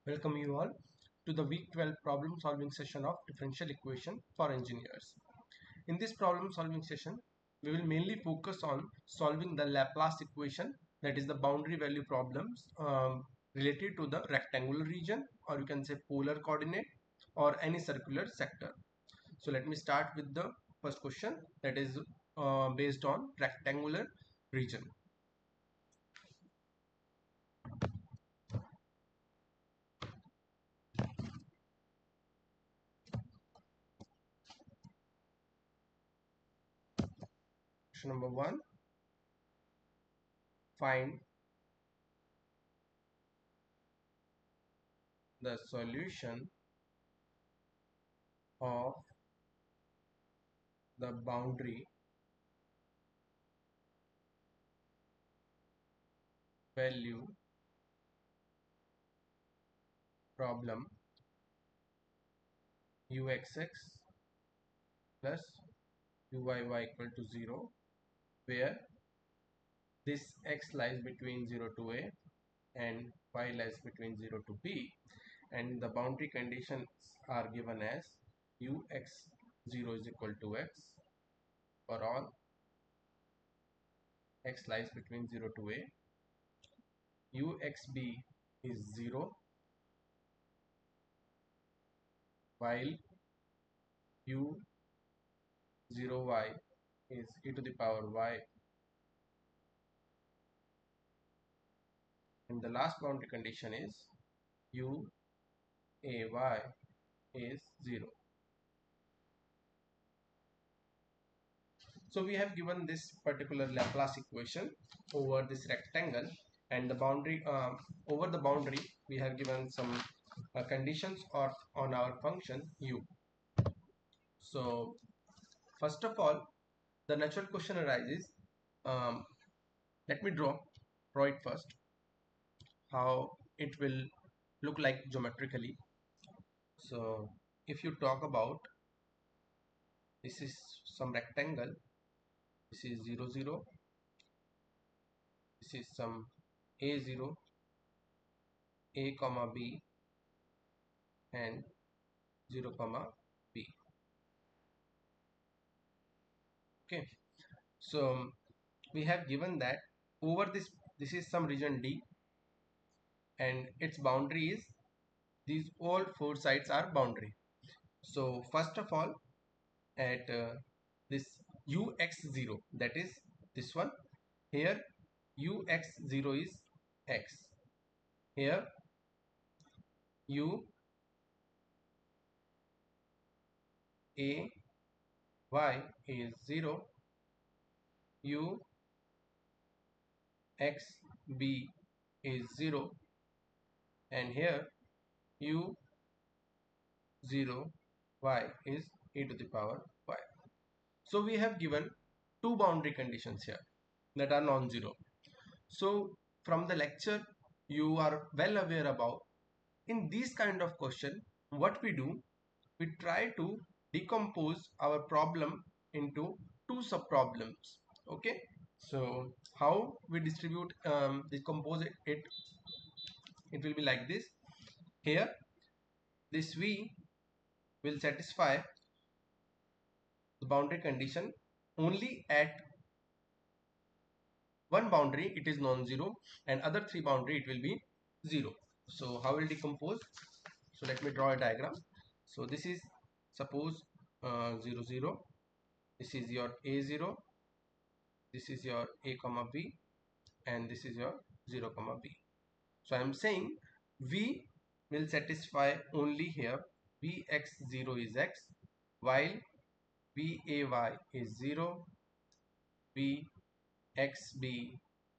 Welcome you all to the week 12 problem solving session of differential equation for engineers. In this problem solving session, we will mainly focus on solving the Laplace equation, that is the boundary value problems related to the rectangular region, or you can say polar coordinate, or any circular sector. So let me start with the first question, that is based on rectangular region. Question number 1, find the solution of the boundary value problem uxx plus uyy equal to 0, where this x lies between 0 to a and y lies between 0 to b, and the boundary conditions are given as ux0 is equal to x for all x lies between 0 to a, uxb is 0 while u0y is e to the power y, and the last boundary condition is uay is 0. So we have given this particular Laplace equation over this rectangle, and the boundary over the boundary we have given some conditions or on our function u. So first of all, the natural question arises. um, Let me draw it first, how it will look like geometrically. So if you talk about, this is some rectangle, this is 0 0, this is some a0, a comma b, and 0 comma b. Okay, so we have given that over this is some region D, and its boundary is, these all four sides are boundary. So first of all, at this ux0, that is this one, here ux0 is x, here u a y is 0, u x b is 0, and here u 0 y is e to the power y. So we have given two boundary conditions here that are non-zero. So from the lecture you are well aware about, in this kind of question what we do, we try to decompose our problem into two sub problems. Okay, so how we distribute decompose it will be like this. Here this v will satisfy the boundary condition only at one boundary it is non-zero, and other three boundary it will be 0. So how will decompose? So let me draw a diagram. So this is, suppose 0 0, this is your a0, this is your a comma b, and this is your 0 comma b. So I am saying v will satisfy only here, vx0 is x, while vay is 0, vxb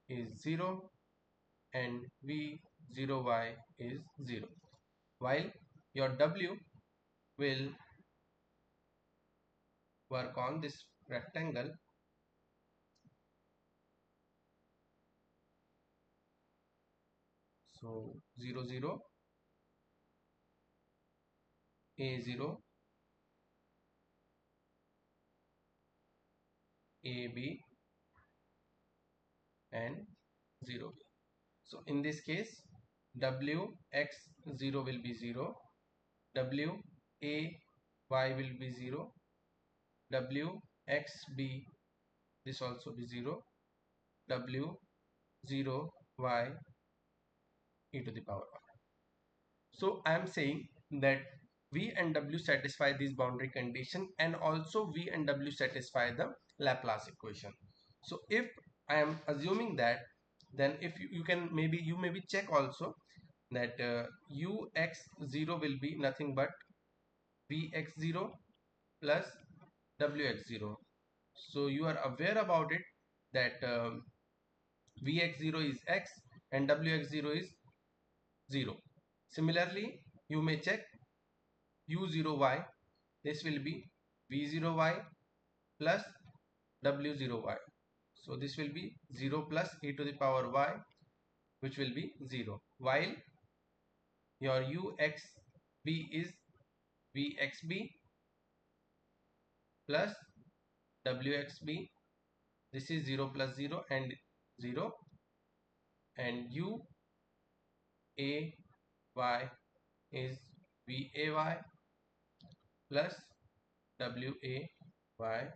is 0, and v0y is 0, while your w will work on this rectangle. So 0 0, a0, ab, and 0b. So in this case wx0 will be 0, way will be 0, wxb this also be 0, w0y e to the power 1. So I am saying that v and w satisfy this boundary condition, and also v and w satisfy the Laplace equation. So if I am assuming that, then if you can maybe check also that ux0 will be nothing but vx0 plus wx0. So you are aware about it that vx0 is x and wx0 is 0. Similarly, you may check u0y. This will be v0y plus w0y. So this will be 0 plus e to the power y, which will be 0, while your uxb is vxb plus wxb. This is 0 plus 0 and 0, and uay is vay plus way,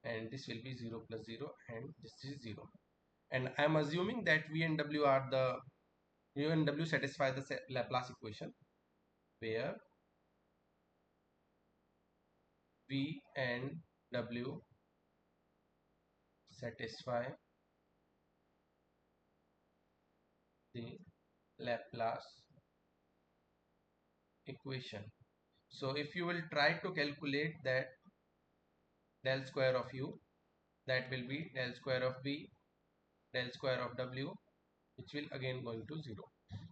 and this will be 0 plus 0 and this is 0. And I am assuming that v and w are the u and w satisfy the Laplace equation, where v and w satisfy the Laplace equation. So if you will try to calculate that del square of u, that will be del square of v del square of w, which will again going to 0.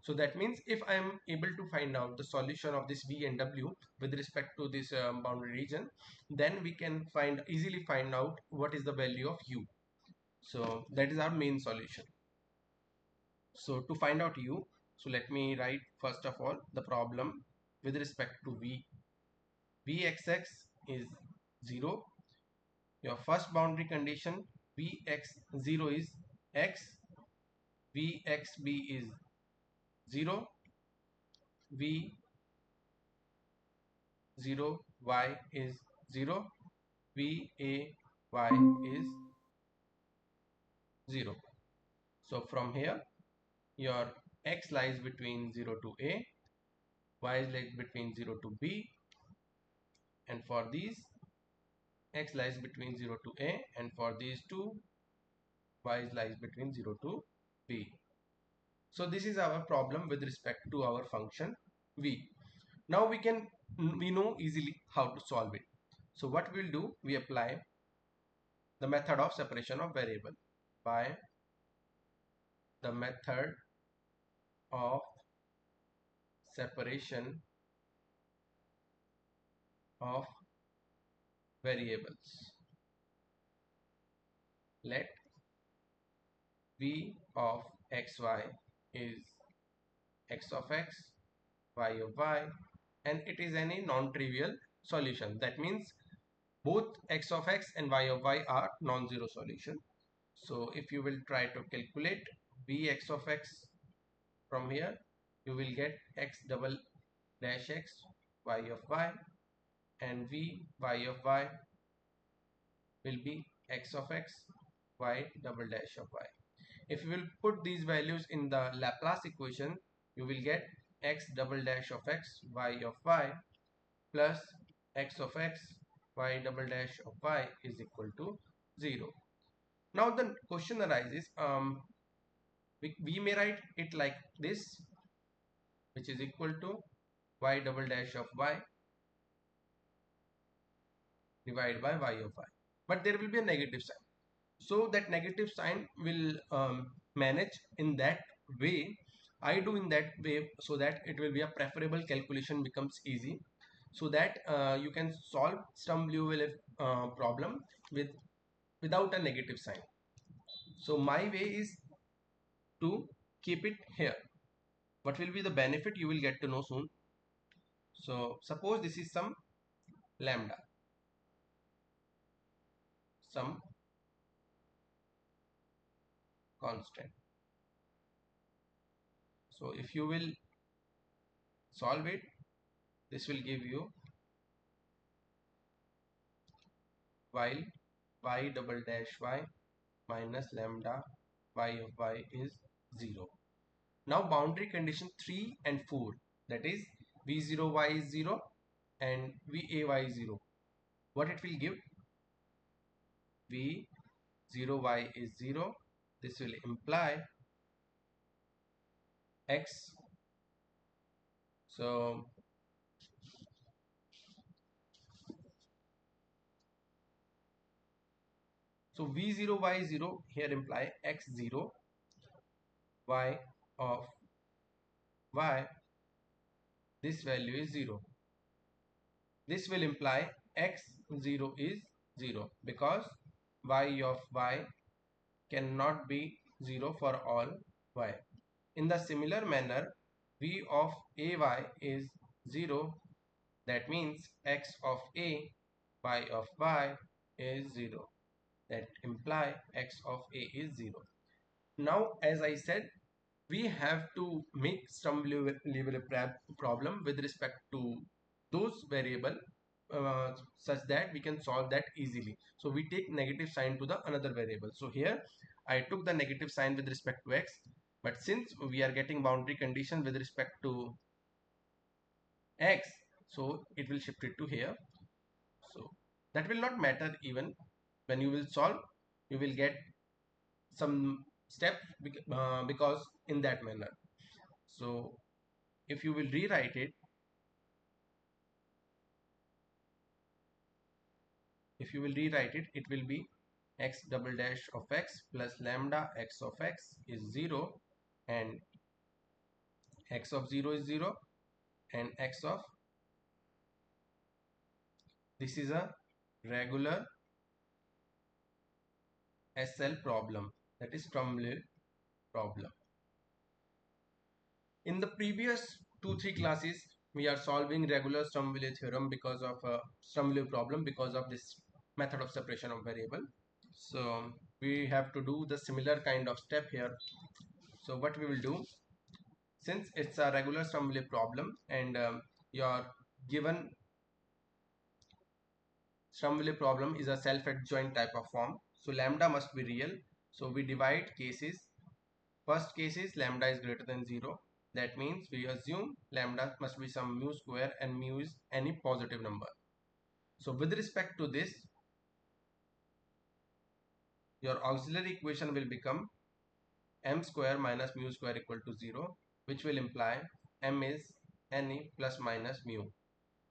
So that means if I am able to find out the solution of this v and w with respect to this boundary region, then we can easily find out what is the value of u. So that is our main solution. So to find out u, so let me write first of all the problem with respect to v. Vxx is 0. Your first boundary condition Vx0 is x, Vxb is 0, V0y is 0, Vay is 0. So from here your x lies between 0 to a, y lies between 0 to b, and for these x lies between 0 to a, and for these two y lies between 0 to b. So this is our problem with respect to our function v. Now we know easily how to solve it. So what we'll do, we apply the method of separation of variable. By the method of separation of variables, let v of xy is x of x, y of y, and it is any non-trivial solution. That means both x of x and y of y are non-zero solution. So if you will try to calculate vx of x from here, you will get x double dash x, y of y, and vy of y will be x of x, y double dash of y. If you will put these values in the Laplace equation, you will get x double dash of x, y of y plus x of x, y double dash of y is equal to 0. Now the question arises, we may write it like this, which is equal to y double dash of y divided by y of y, but there will be a negative sign. So that negative sign will manage in that way. I do in that way so that it will be a preferable calculation becomes easy, so that you can solve stum Liouville problem without a negative sign. So my way is to keep it here. What will be the benefit, you will get to know soon. So suppose this is some lambda, some constant. So if you will solve it, this will give you while y double dash y minus lambda y of y is 0. Now boundary condition 3 and 4, that is v0y is 0 and vay is 0. What it will give? v0y is 0. This will imply x. So v0 y 0 here imply x0 y of y, this value is 0. This will imply x0 is 0 because y of y cannot be 0 for all y. In the similar manner, v of ay is 0. That means x of a, y of y is 0. That imply x of a is 0. Now, as I said, we have to make some level problem with respect to those variable such that we can solve that easily. So we take negative sign to the another variable. So here I took the negative sign with respect to x, but since we are getting boundary condition with respect to x, so it will shift it to here. So that will not matter. Even when you will solve, you will get some steps because in that manner. So if you will rewrite it, it will be x double dash of x plus lambda x of x is 0 and x of 0 is 0 and x of, this is a regular SL problem, that is Sturm-Liouville problem. In the previous 2-3 classes we are solving regular Sturm-Liouville theorem because of Sturm-Liouville problem because of this method of separation of variable. So we have to do the similar kind of step here. So what we will do, since it's a regular Sturm-Liouville problem and your given Sturm-Liouville problem is a self-adjoint type of form, so lambda must be real. So we divide cases. First case is lambda is greater than 0. That means we assume lambda must be some mu square and mu is any positive number. So with respect to this, your auxiliary equation will become m square minus mu square equal to 0, which will imply m is any plus minus mu,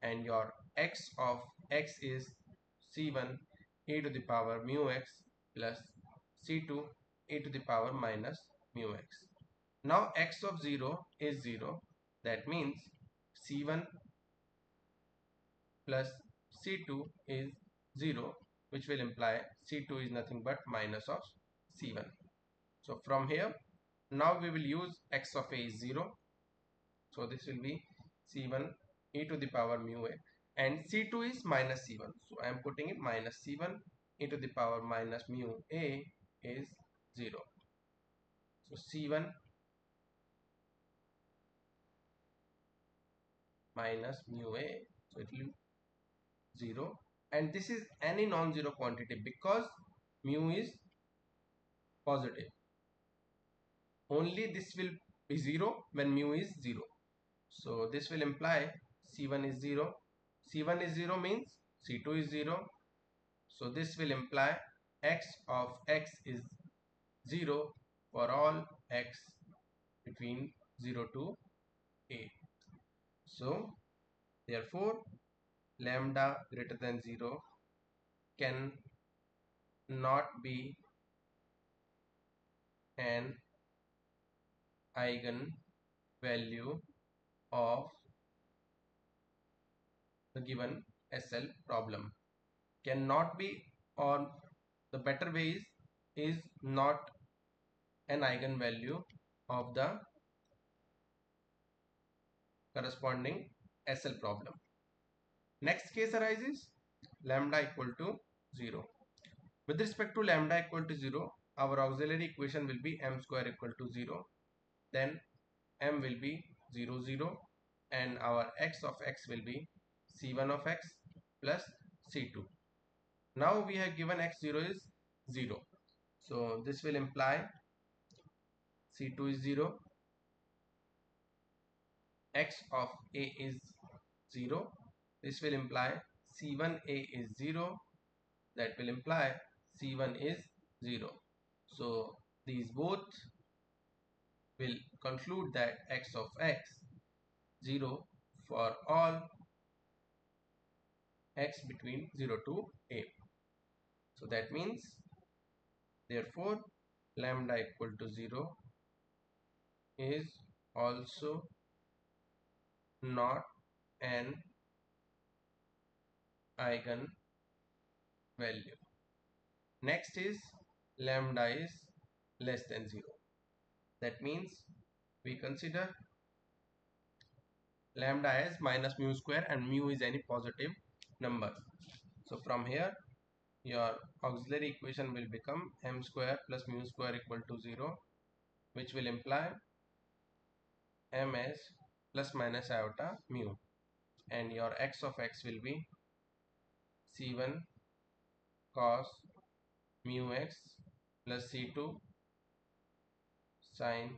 and your x of x is c1 e to the power mu x plus c2 e to the power minus mu x. Now x of 0 is 0. That means c1 plus c2 is 0, which will imply c2 is nothing but minus of c1. So from here, now we will use x of a is 0. So this will be c1 e to the power mu a, and c2 is minus c1. So I am putting it minus c1 e to the power minus mu a is 0. So c1 minus mu a, so it will be 0, and this is any non-zero quantity because mu is positive. Only this will be 0 when mu is 0. So this will imply c1 is 0. c1 is 0 means c2 is 0. So this will imply x of x is 0 for all x between 0 to a. So therefore lambda greater than 0 can not be an eigen value of the given SL problem. Cannot be, or the better way is not an eigenvalue of the corresponding SL problem. Next case arises lambda equal to 0. With respect to lambda equal to 0, our auxiliary equation will be m square equal to 0. Then m will be 0 0, and our x of x will be c1 of x plus c2. Now we have given x0 is 0, so this will imply c2 is 0, x of a is 0. This will imply c1a is 0. That will imply c1 is 0. So these both will conclude that x of x 0 for all x between 0 to a. So that means, therefore, lambda equal to 0 is also not an eigen value. Next is lambda is less than 0. That means we consider lambda as minus mu square, and mu is any positive number. So from here your auxiliary equation will become m square plus mu square equal to 0, which will imply m as plus minus iota mu, and your x of x will be c1 cos mu x plus c2 sin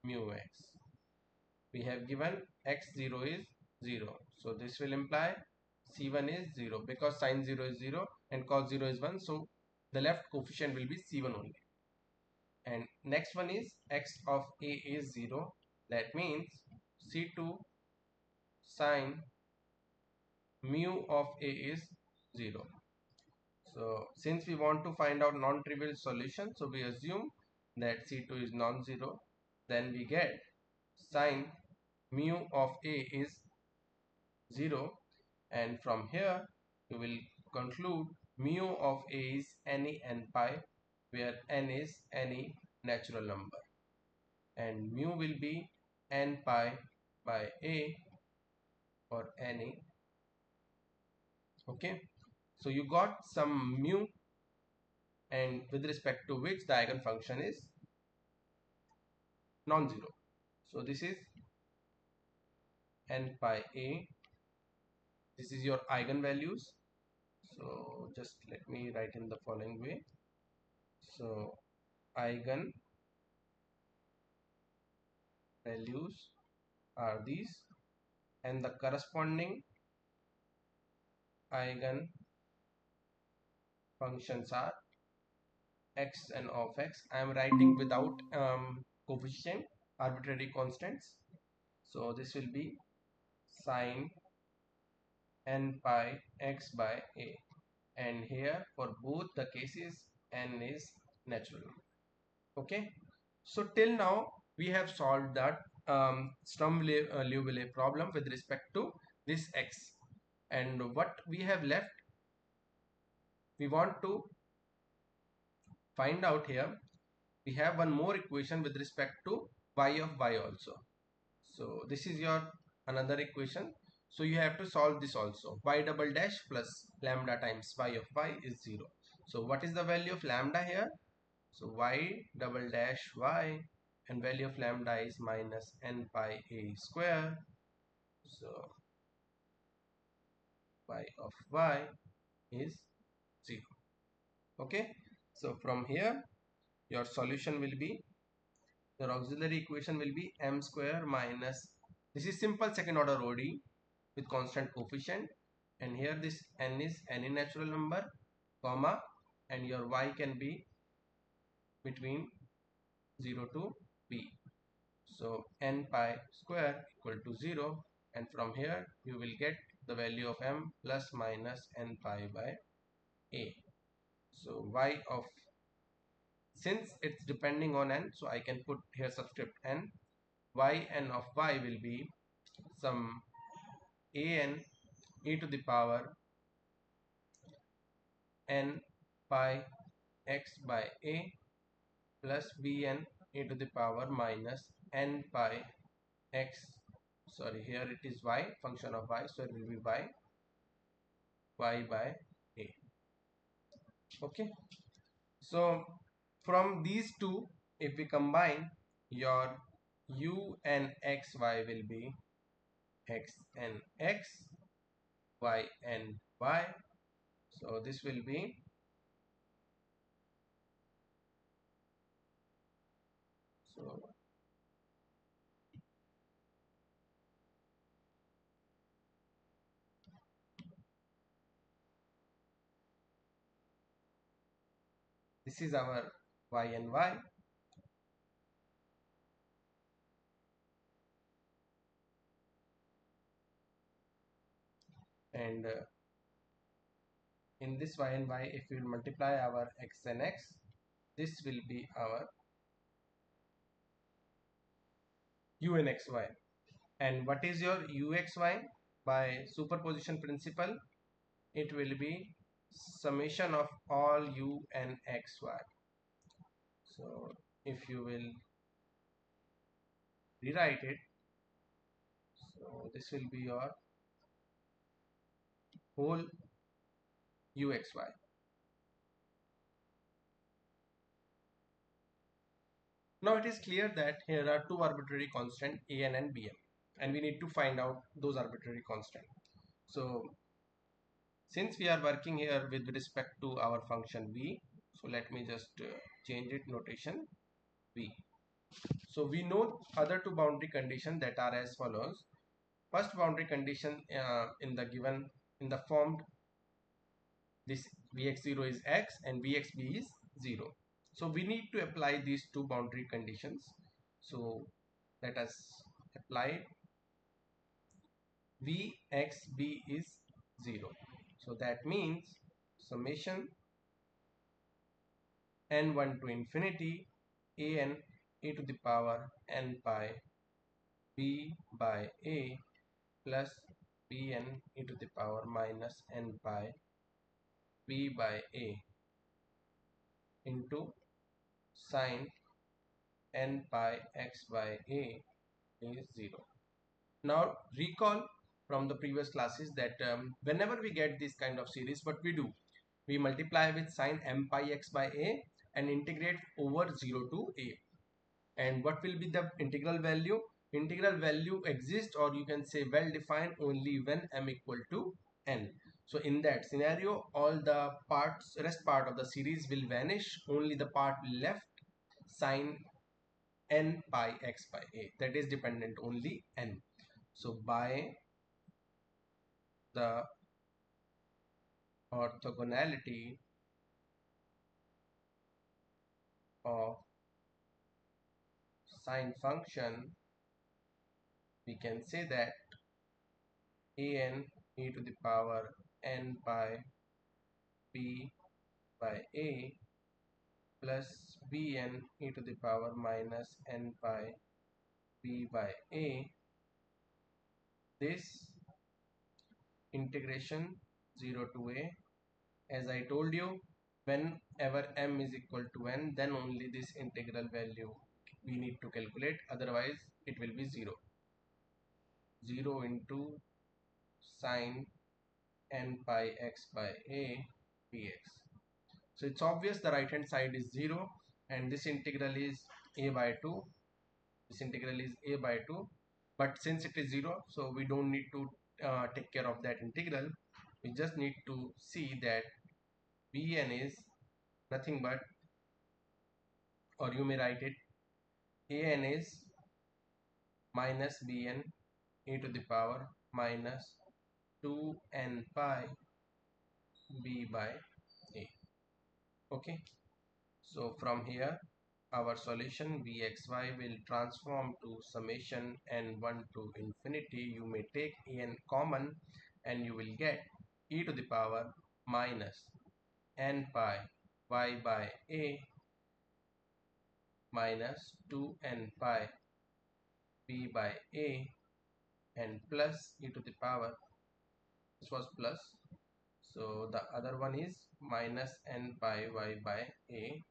mu x. We have given x0 is 0, so this will imply c1 is 0, because sin 0 is 0 and cos 0 is 1, so the left coefficient will be c1 only. And next one is x of a is 0, that means c2 sin mu of a is 0. So since we want to find out non-trivial solution, so we assume that c2 is non-zero, then we get sin mu of a is 0, and from here we will conclude mu of a is any n pi, where n is any natural number, and mu will be n pi by a for any. Okay, so you got some mu, and with respect to which the eigenfunction is non-zero. So this is n pi a. This is your eigenvalues. So just let me write in the following way. So eigen values are these, and the corresponding eigen functions are x and of x. I am writing without coefficient, arbitrary constants. So this will be sin n pi x by a, and here for both the cases n is natural. Okay, so till now we have solved that Sturm-Liouville problem with respect to this x, and what we have left, we want to find out here. We have one more equation with respect to y of y also. So this is your another equation, so you have to solve this also. Y double dash plus lambda times y of y is 0. So what is the value of lambda here? So y double dash y, and value of lambda is minus n pi a square. So y of y is 0. Okay, so from here your solution will be, your auxiliary equation will be m square minus, this is simple second order ODE with constant coefficient, and here this n is any natural number, comma, and your y can be between 0 to b. So n pi square equal to 0, and from here you will get the value of m plus minus n pi by a. So y of, since it's depending on n, so I can put here subscript n. Yn of y will be some an e to the power n pi x by a plus bn e to the power minus n pi x, sorry, here it is y, function of y, so it will be y by a. Okay, so from these two, if we combine, your u and xy will be x and x, y and y. So this will be, so this is our y and y, and in this y and y, if we will multiply our x and x, this will be our u and xy. And what is your uxy? By superposition principle, it will be summation of all u and xy. So if you will rewrite it, so this will be your whole uxy. Now it is clear that here are two arbitrary constants an and bm, and we need to find out those arbitrary constants. So since we are working here with respect to our function v, so let me just change it notation v. So we know other two boundary conditions that are as follows. First boundary condition in the given, in the formed, this vx0 is x and vxb is 0. So we need to apply these two boundary conditions. So let us apply vxb is 0. So that means summation n1 to infinity an e to the power n pi b by a plus bn e to the power minus n pi b by a into sine n pi x by a is 0. Now recall from the previous classes that whenever we get this kind of series, what we do, we multiply with sine m pi x by a and integrate over 0 to a. And what will be the integral value? Integral value exists, or you can say well defined, only when m equal to n. So in that scenario, all the rest part of the series will vanish, only the part left, sine n pi x by a, that is dependent only n. So by the orthogonality of sine function, we can say that an e to the power n pi b by a plus bn e to the power minus n pi b by a, this integration 0 to a, as I told you, whenever m is equal to n, then only this integral value we need to calculate, otherwise it will be 0. 0 into sine n pi x by a dx. So it's obvious the right hand side is 0 and this integral is a by 2. This integral is a by 2, but since it is 0, so we don't need to take care of that integral. We just need to see that bn is nothing but, or you may write it, an is minus bn e to the power minus 2n pi b by a. Okay, so from here our solution vxy will transform to summation n1 to infinity. You may take n common and you will get e to the power minus n pi y by a minus 2n pi b by a and plus e to the power, this was plus, so the other one is minus n pi y by a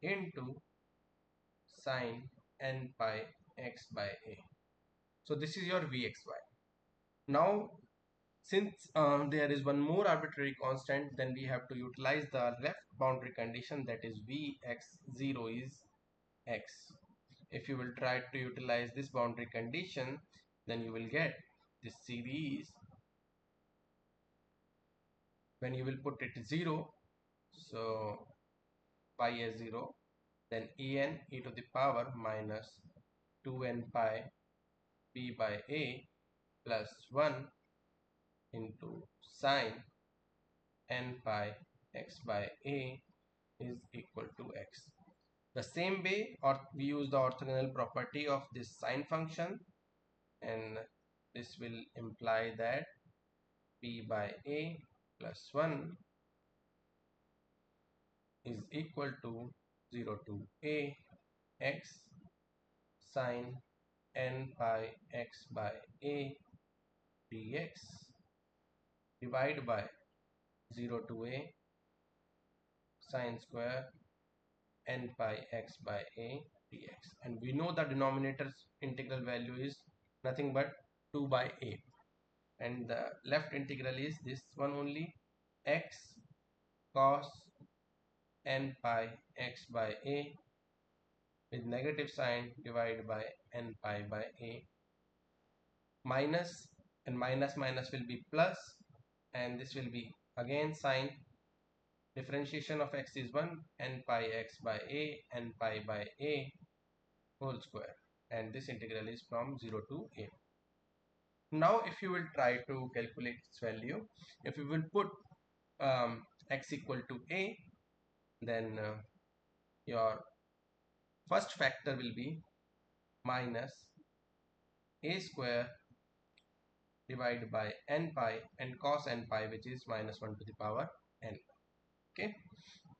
into sine n pi x by a. So this is your vxy. Now since there is one more arbitrary constant, then we have to utilize the left boundary condition, that is vx0 is x. if you will try to utilize this boundary condition, then you will get this series. When you will put it 0, so pi as 0, then en e to the power minus 2n pi b by a plus 1 into sine n pi x by a is equal to x. The same way, or we use the orthogonal property of this sine function, and this will imply that b by a plus 1 is equal to 0 to a x sine n pi x by a dx divided by 0 to a sine square n pi x by a dx, and we know the denominator's integral value is nothing but 2 by a, and the left integral is this one only, x cos n pi x by a with negative sign divided by n pi by a, minus, and minus minus will be plus, and this will be again sine differentiation of x is 1 n pi x by a n pi by a whole square, and this integral is from 0 to a. Now if you will try to calculate its value, if you will put x equal to a, then your first factor will be minus a square divided by n pi and cos n pi, which is minus 1 to the power n. Okay,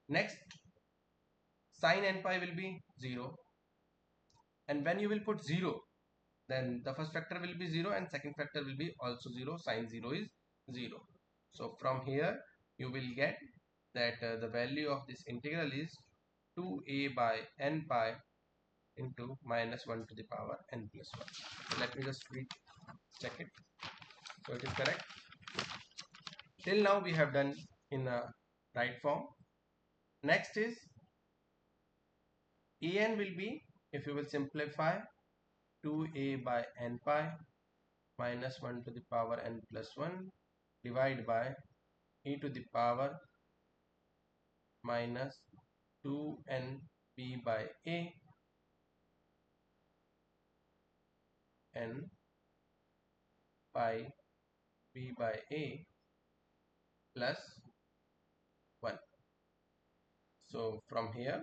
next sin n pi will be 0, and when you will put 0, then the first factor will be 0 and second factor will be also 0. Sin 0 is 0. So from here you will get that the value of this integral is 2a by n pi into minus 1 to the power n plus 1. So let me just check it. So it is correct. Till now we have done in a right form. Next is en will be, if you will simplify, 2a by n pi minus 1 to the power n plus 1 divided by e to the power minus 2n b by a n pi b by a plus 1. So from here,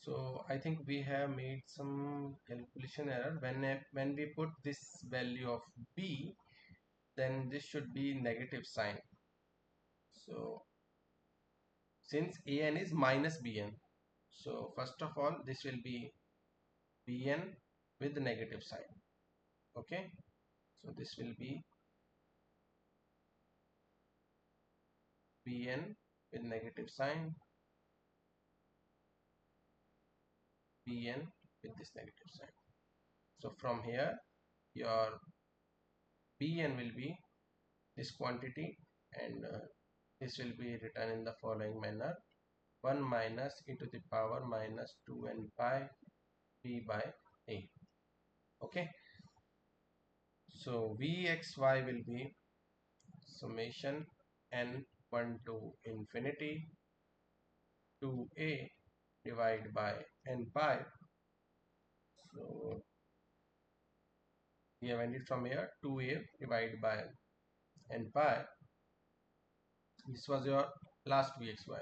so I think we have made some calculation error. When we put this value of b, then this should be negative sign. So since an is minus bn, so first of all this will be bn with the negative sign. Okay, so this will be bn with negative sign, bn with this negative sign. So from here your bn will be this quantity, and this will be written in the following manner: 1 minus e to the power minus 2n pi b by a. Okay, so vxy will be summation n 1 to infinity 2a divided by n pi. So we have ended from here, 2a divided by n pi. This was your last vxy,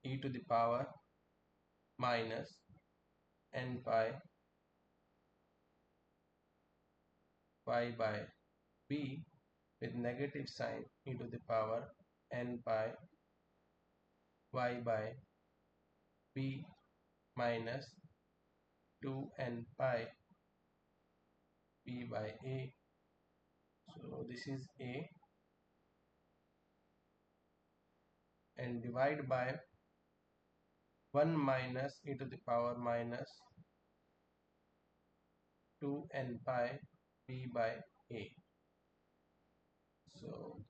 e to the power minus n pi y by b with negative sign e to the power n pi y by b minus 2n pi b by a. So this is a, and divide by 1 minus e to the power minus 2n pi b by a. So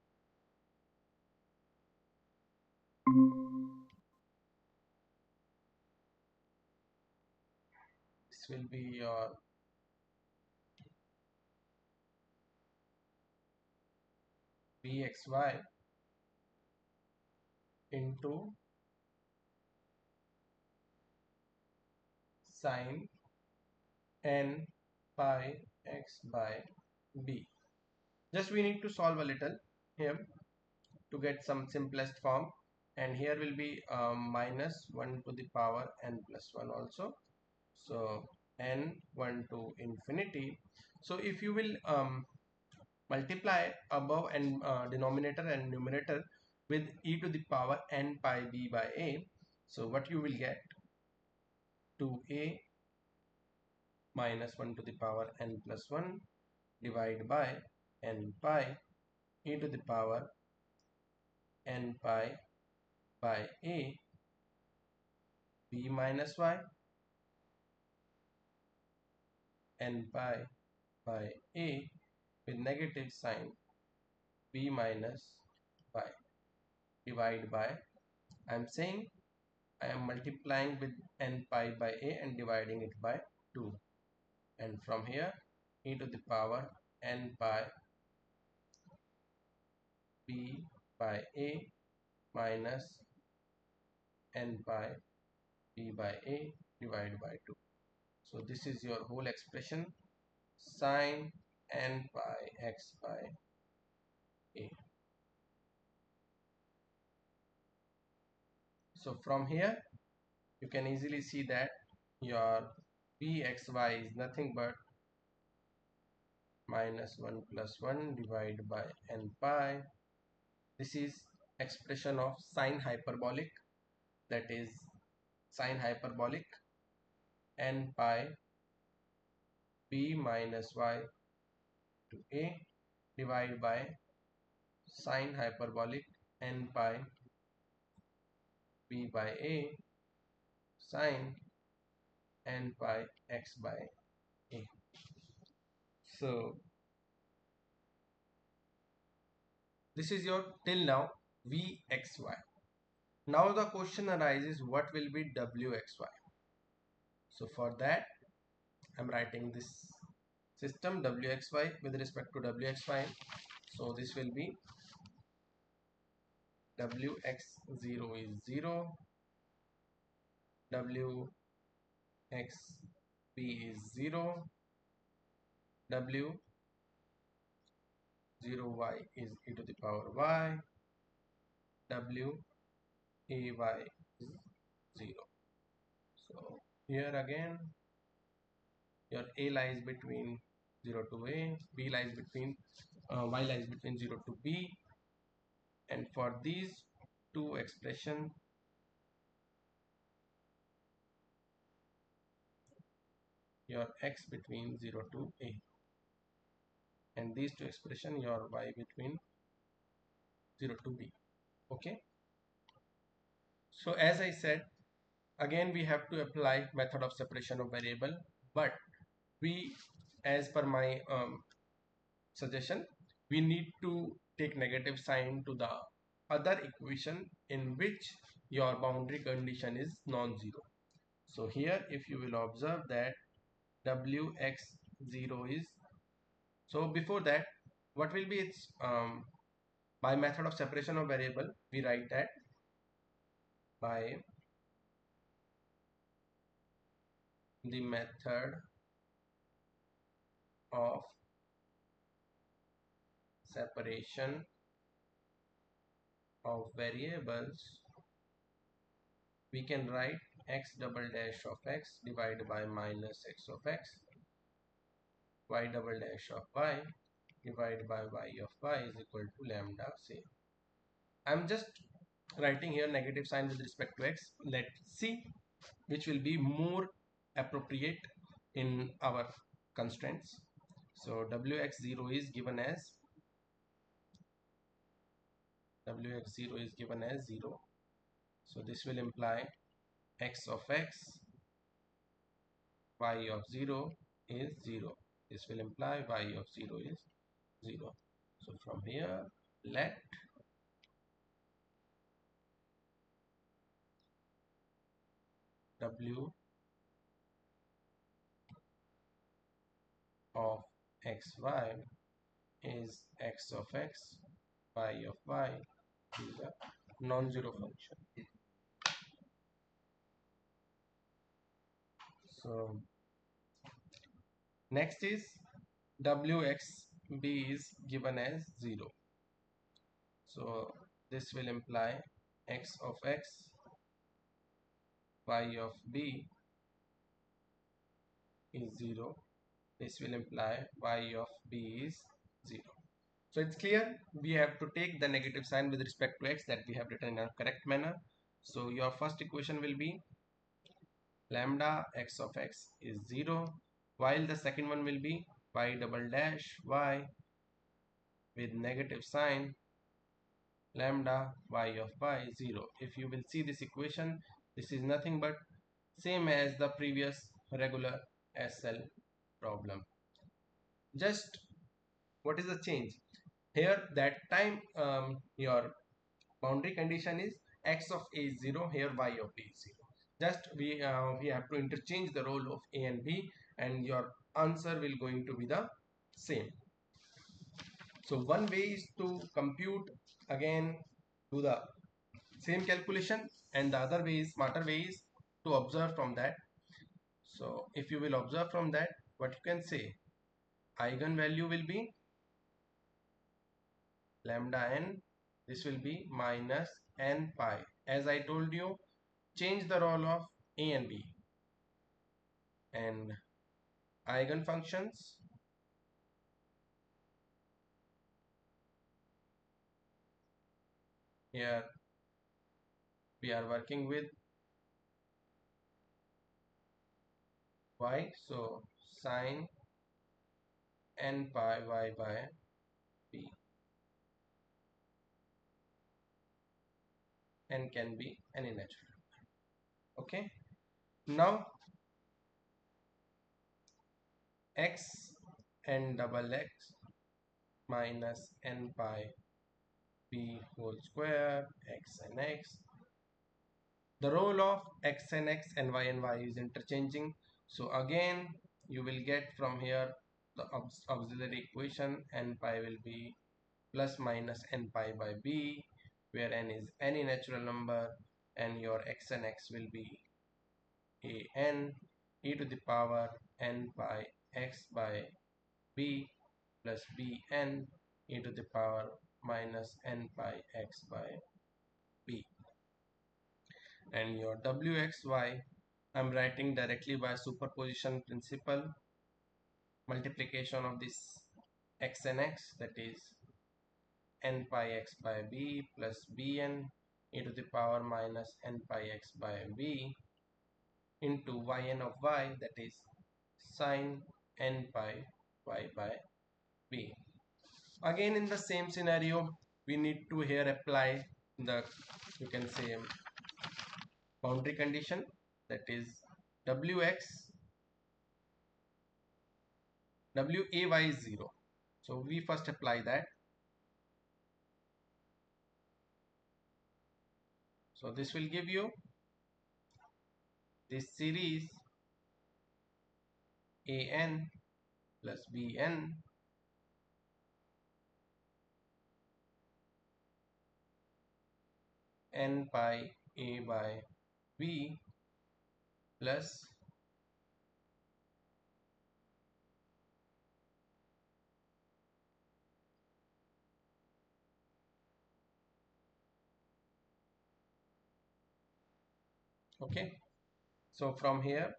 this will be your bxy into sine n pi x by b. Just we need to solve a little here to get some simplest form, and here will be minus 1 to the power n plus 1 also. So n 1 to infinity. So if you will multiply above and denominator and numerator with e to the power n pi b by a, so what you will get, 2a minus 1 to the power n plus 1 divided by n pi e to the power n pi by a b minus y n pi by a with negative sign b minus y divided by, I am saying I am multiplying with n pi by a and dividing it by 2, and from here e to the power n pi b by a minus n pi b by a divided by 2. So this is your whole expression, sine n pi x by a. So from here you can easily see that your bxy is nothing but minus 1 plus 1 divided by n pi. This is expression of sine hyperbolic, that is sine hyperbolic n pi b minus y to a divided by sine hyperbolic n pi b by a sine n pi x by a. So this is your till now vxy. Now the question arises, what will be wxy? So for that I'm writing this system wxy with respect to wxy. So this will be wx0 is 0, wxb is 0, w 0y is e to the power y, w ay is 0. So here again your a lies between 0 to a, b lies between y lies between 0 to b, and for these two expression your x between 0 to a, and these two expression your y between 0 to b. Okay, so as I said, again we have to apply method of separation of variable, but we, as per my suggestion, we need to take negative sign to the other equation in which your boundary condition is non-zero. So here if you will observe that wx0 is, so before that what will be its by method of separation of variable, we write that by the method of separation of variables, we can write x double dash of x divided by minus x of x, y double dash of y divided by y of y is equal to lambda. Say I'm just writing here negative sign with respect to x. Let's see which will be more appropriate in our constraints. So wx0 is given as wx0 is given as 0. So this will imply x of x, y of 0 is 0. This will imply y of 0 is 0. So from here let w xy is x of x, y of y is a non-zero function. So next is wxb is given as 0. So this will imply x of x, y of b is 0. This will imply y of b is 0. So it's clear we have to take the negative sign with respect to x, that we have written in a correct manner. So your first equation will be lambda x of x is 0, while the second one will be y double dash y with negative sign lambda y of y 0. If you will see this equation, this is nothing but same as the previous regular SL problem. Just what is the change? Here that time your boundary condition is x of a is 0, here y of b is 0. Just we have to interchange the role of a and b, and your answer will going to be the same. So one way is to compute again, do the same calculation, and the other way is smarter way is to observe from that. So if you will observe from that, what you can say, eigenvalue will be lambda n, this will be minus n pi. As I told you, change the role of a and b, and eigenfunctions, here we are working with y, so sine n pi y by b, n can be any natural. Okay, now x n double x minus n pi b whole square x and x. The role of x and x and y is interchanging. So again you will get from here the auxiliary equation, n pi will be plus minus n pi by b, where n is any natural number, and your x and x will be a n e to the power n pi x by b plus b n e to the power minus n pi x by b. And your wxy, I'm writing directly by superposition principle, multiplication of this x and x, that is n pi x by b plus bn e to the power minus n pi x by b into yn of y, that is sine n pi y by b. Again in the same scenario, we need to here apply the, you can say, boundary condition, that is wx way is 0. So we first apply that. So this will give you this series an plus bn n pi a by b plus okay. So from here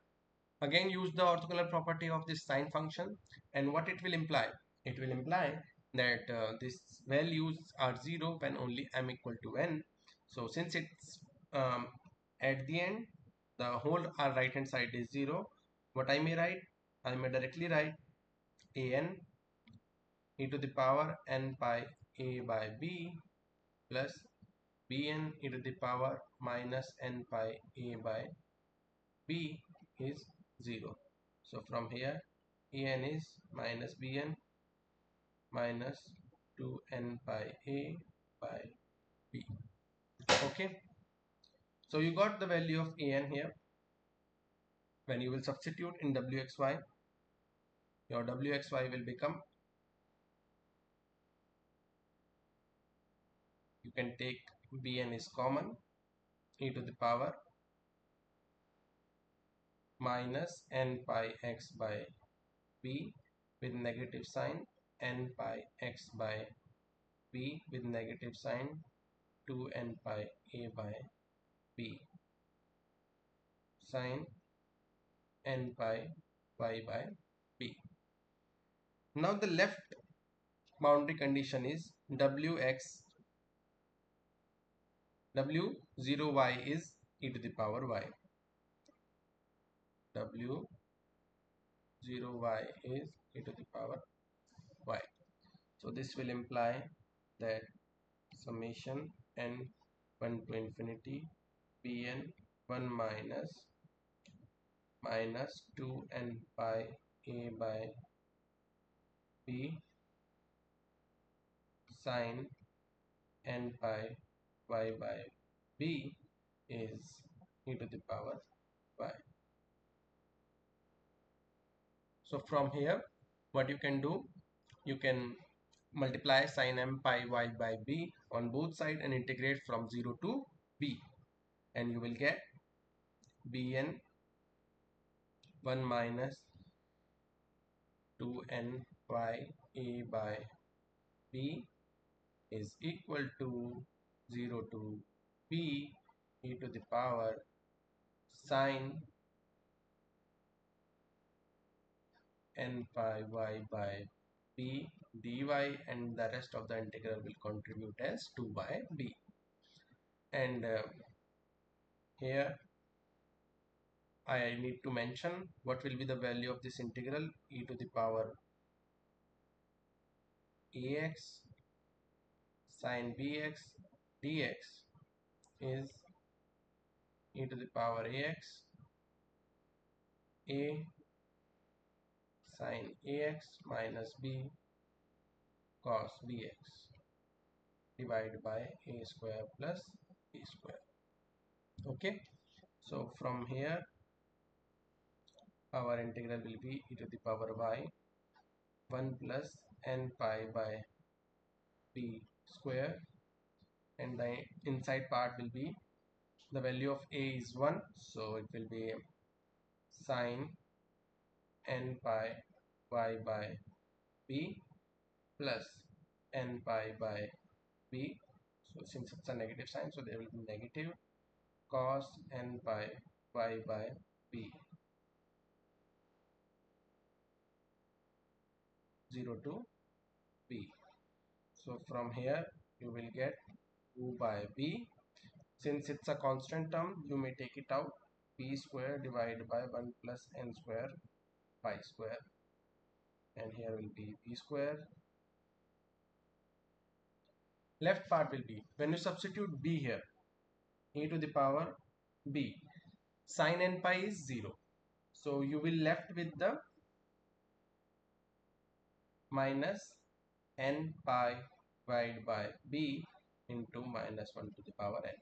again use the orthogonal property of this sine function, and what it will imply, it will imply that these values are 0 when only m equal to n. So since it's at the end the whole right hand side is 0, what I may write, I may directly write an e to the power n pi a by b plus bn e to the power minus n pi a by b is 0. So from here an is minus bn minus 2n pi a by b. Okay, so you got the value of an here. When you will substitute in wxy, your wxy will become, you can take bn is common, e to the power minus n pi x by b with negative sign, n pi x by b with negative sign, 2n pi a by b sin n pi y by b. Now the left boundary condition is w0y is e to the power y. w0y is e to the power y. So this will imply that summation n 1 to infinity bn 1 minus 2n pi a by b sin n pi y by b is e to the power y. So from here what you can do, you can multiply sin m pi y by b on both sides and integrate from 0 to b, and you will get bn 1 minus 2n pi a by b is equal to 0 to b e to the power sin n pi y by b dy, and the rest of the integral will contribute as 2 by b. And here I need to mention what will be the value of this integral. E to the power ax sin bx dx is e to the power ax a sin ax minus b cos bx divided by a square plus b square. Okay, so from here our integral will be e to the power y 1 plus n pi by b square, and the inside part will be, the value of a is 1, so it will be sin n pi y by b plus n pi by b. So since it's a negative sign, so there will be negative cos n pi y by b 0 to b. So from here you will get 2 by b. Since it's a constant term, you may take it out, b square divided by 1 plus n square pi square, and here will be b square. Left part will be, when you substitute b here, e to the power b sin n pi is 0, so you will left with the minus n pi divided by b into minus 1 to the power n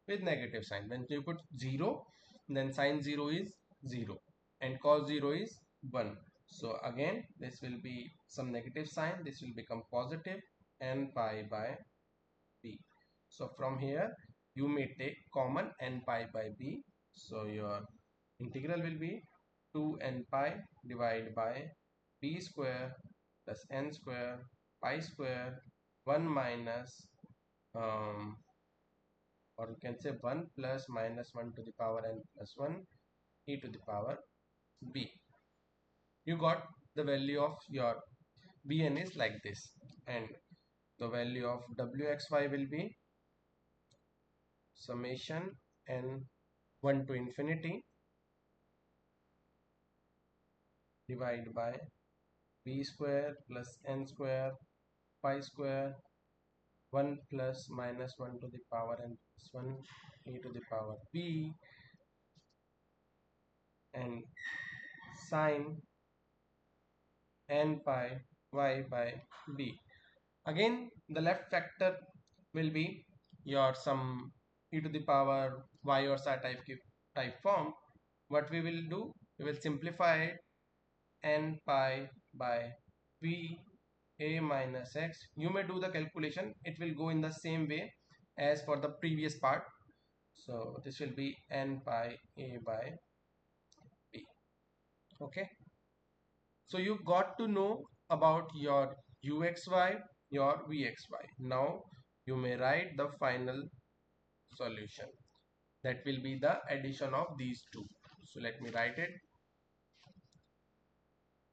with negative sign. When you put 0, then sin 0 is 0 and cos 0 is 1. So again this will be some negative sign, this will become positive n pi by b. So from here you may take common n pi by b, so your integral will be 2n pi divided by b square plus n square pi square 1 minus or you can say 1 plus minus 1 to the power n plus 1 e to the power b. You got the value of your bn is like this, and the value of wxy will be summation n 1 to infinity divided by b square plus n square pi square 1 plus minus 1 to the power n plus 1 e to the power b, and sin n pi y by b. Again the left factor will be your some e to the power y or psi type form. What we will do, we will simplify it, n pi by b a minus x. You may do the calculation, it will go in the same way as for the previous part. So this will be n pi a by b. Okay, so you got to know about your uxy, your vxy. Now you may write the final solution, that will be the addition of these two. So let me write it.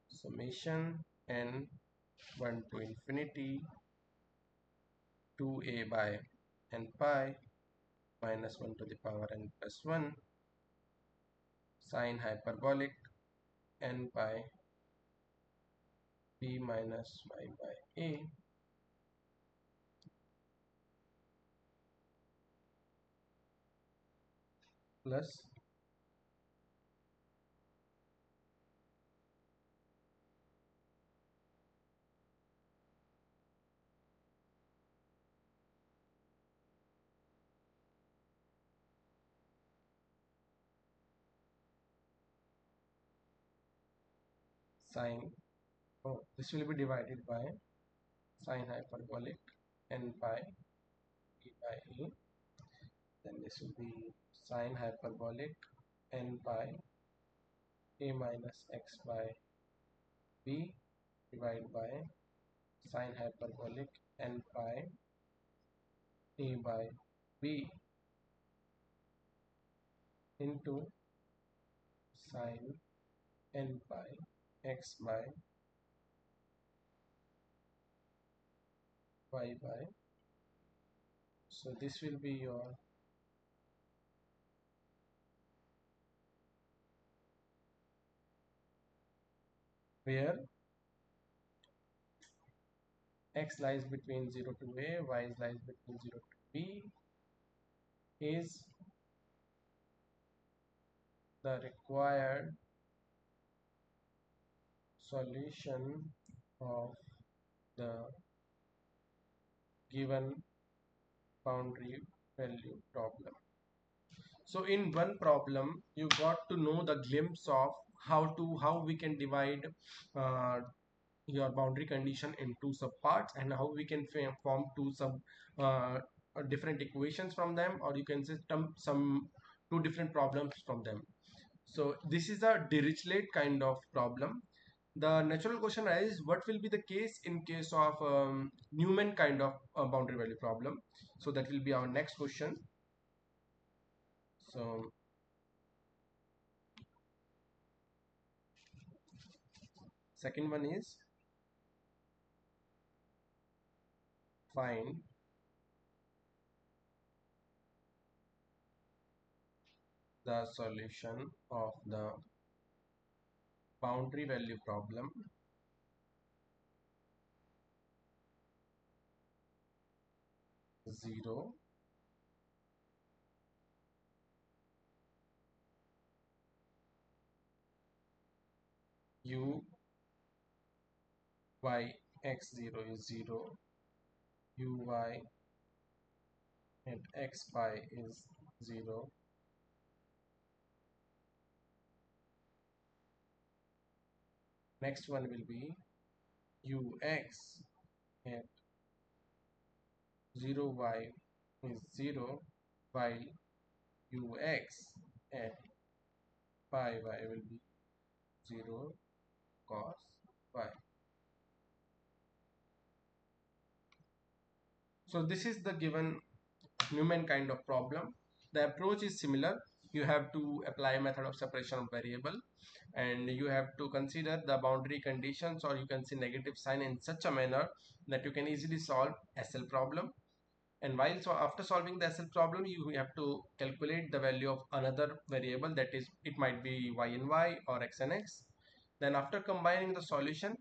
Summation n 1 to infinity 2a by n pi minus 1 to the power n plus 1 sine hyperbolic n pi b minus y by a plus sine, oh, this will be divided by sine hyperbolic n pi b by a, then this will be sine hyperbolic n pi a minus x by b divided by sine hyperbolic n pi a by b into sine n pi x by y by, so this will be your where x lies between 0 to a, y lies between 0 to b, is the required solution of the given boundary value problem. So in one problem you got to know the glimpse of how we can divide uh, your boundary condition into subparts, and how we can form two uh, different equations from them, or you can system some two different problems from them. So this is a Dirichlet kind of problem. The natural question is, what will be the case in case of Newman kind of boundary value problem? So that will be our next question. So second one is, find the solution of the boundary value problem 0 u y x0 is 0, uy and x pi is 0. Next one will be ux at 0y is 0, while ux at pi y will be 0 cos y. So this is the given Newman kind of problem. The approach is similar. You have to apply method of separation of variable, and you have to consider the boundary conditions, or you can see negative sign, in such a manner that you can easily solve SL problem. And while after solving the SL problem, you have to calculate the value of another variable, that is, it might be y and y or x and x. Then after combining the solution,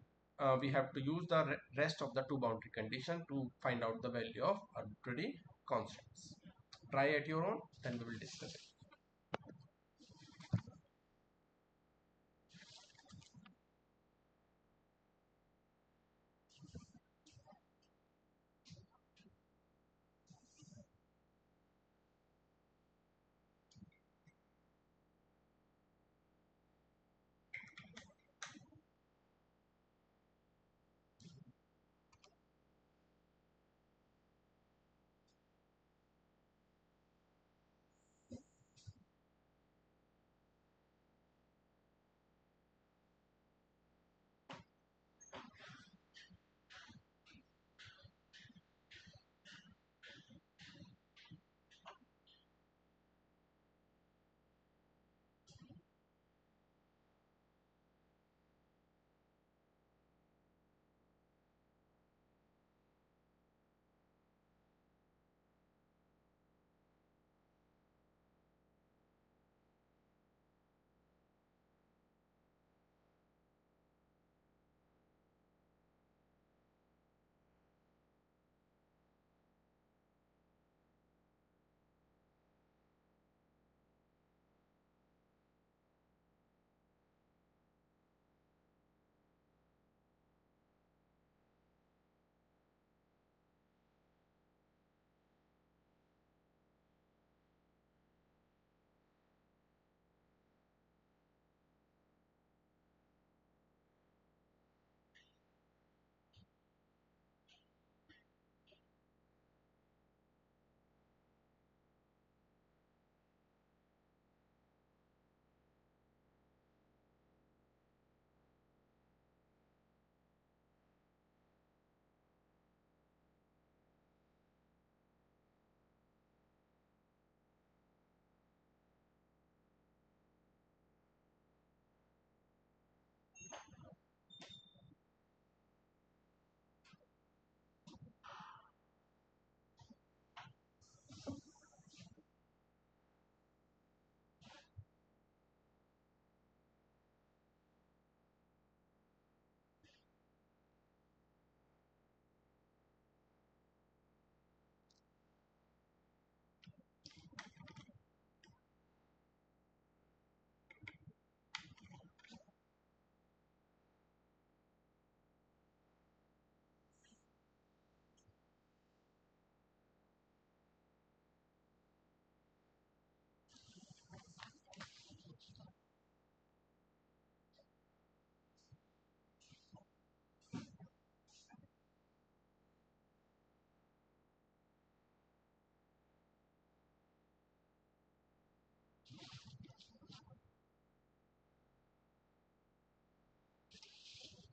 we have to use the rest of the two boundary condition to find out the value of arbitrary constants. Try at your own, then we will discuss it.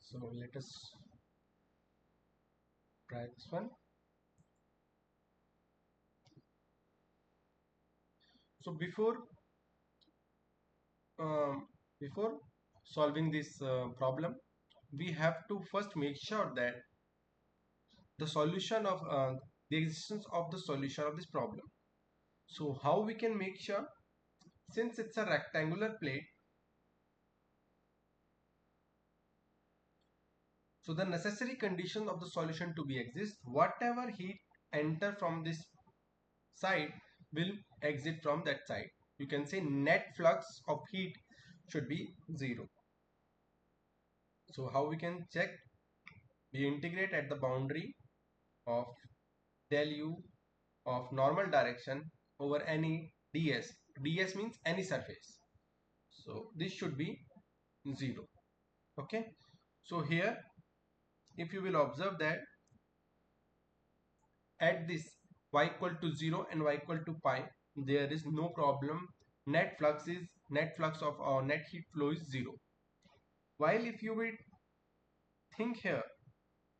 So let us try this one. So um, before solving this problem, we have to first make sure that the solution of the existence of the solution of this problem. So how we can make sure? Since it's a rectangular plate, so the necessary condition of the solution to be exist, whatever heat enter from this side will exit from that side. You can say net flux of heat should be 0. So how we can check? We integrate at the boundary of del u of normal direction over any ds. ds means any surface. So this should be 0. Okay. So here if you will observe that at this y equal to 0 and y equal to pi, there is no problem. Net flux of our net heat flow is 0. While if you will think here,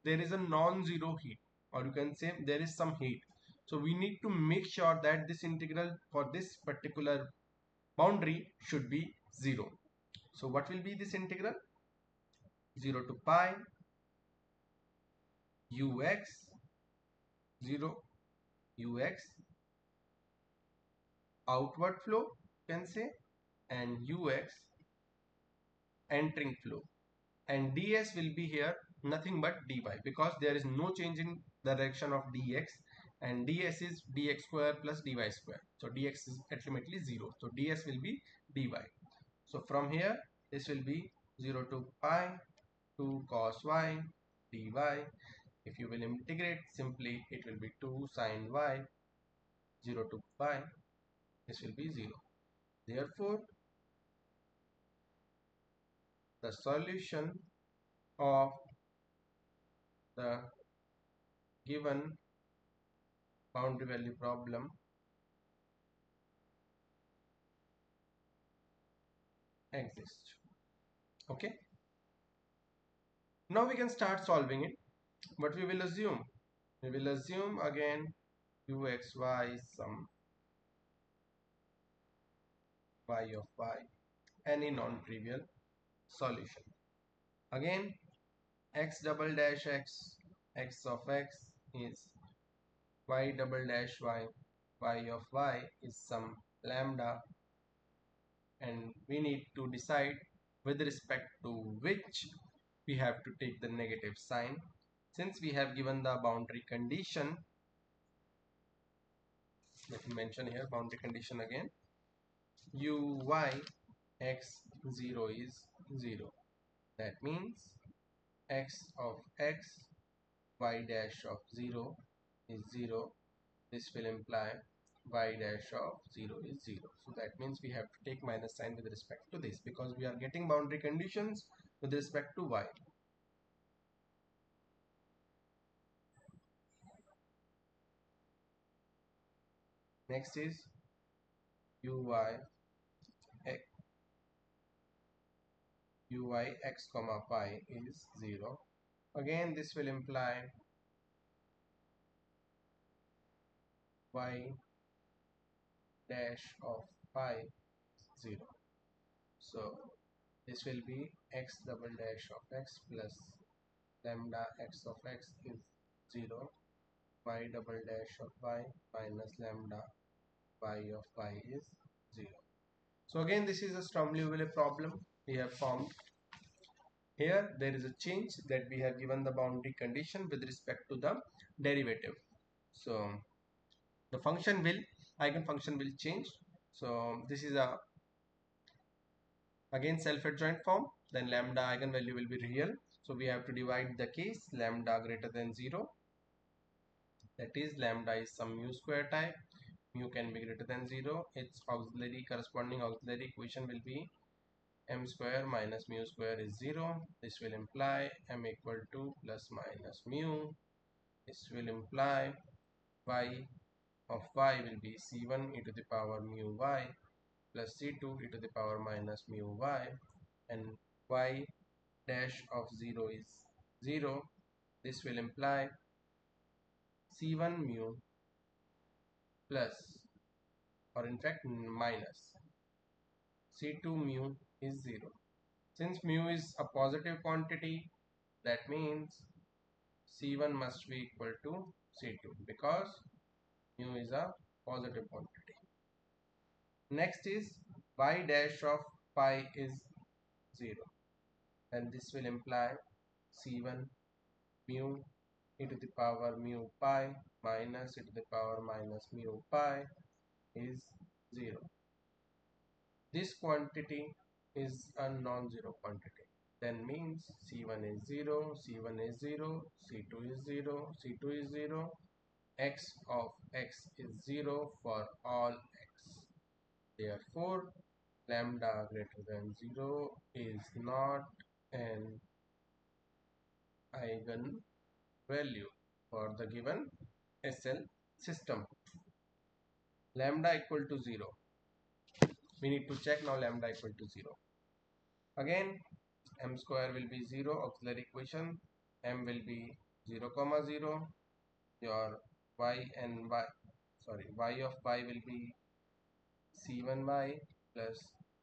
there is a non-zero heat, or you can say there is some heat. So we need to make sure that this integral for this particular boundary should be 0. So what will be this integral? 0 to pi ux 0 ux outward flow, you can say, and ux entering flow, and ds will be here nothing but dy, because there is no change in the direction of dx, and ds is dx square plus dy square, so dx is ultimately 0, so ds will be dy. So from here this will be 0 to pi 2 cos y dy. If you will integrate simply, it will be 2 sin y. 0 to pi, this will be 0. Therefore the solution of the given boundary value problem exists. Okay, now we can start solving it. What we will assume? We will assume again uxy is some y of y, any non-trivial solution. Again, x double dash x of x is y double dash y of y is some lambda, and we need to decide with respect to which we have to take the negative sign. Since we have given the boundary condition, let me mention here boundary condition again, uy x0 is 0. That means x of x y dash of 0 is 0. This will imply y dash of 0 is 0. So that means we have to take minus sign with respect to this, because we are getting boundary conditions with respect to y. Next is uy x comma pi is 0. Again this will imply y dash of pi 0. So this will be x double dash of x plus lambda x of x is 0, y double dash of y minus lambda y of y is 0. So again this is a Sturm Liouville problem we have formed. Here there is a change that we have given the boundary condition with respect to the derivative. So the function will, eigenfunction will change. So this is a again self-adjoint form, then lambda eigenvalue will be real. So we have to divide the case lambda greater than 0, that is lambda is some mu square type, mu can be greater than 0. Its auxiliary, corresponding auxiliary equation will be m square minus mu square is 0. This will imply m equal to plus minus mu. This will imply y of y will be c1 e to the power mu y plus c2 e to the power minus mu y, and y dash of 0 is 0. This will imply C1 mu plus, or in fact minus, C2 mu is 0. Since mu is a positive quantity, that means C1 must be equal to C2 because mu is a positive quantity. Next is y dash of pi is 0. Then this will imply C1 mu e to the power mu pi minus e to the power minus mu pi is 0. This quantity is a non-zero quantity. Then means C1 is 0, C1 is 0, C2 is 0, C2 is 0, x of x is 0 for all x. Therefore, lambda greater than 0 is not an eigenvalue for the given SL system. Lambda equal to 0. We need to check now lambda equal to 0. Again, m square will be 0, auxiliary equation. M will be 0 comma 0. Your y and y, sorry, y of y will be C1y plus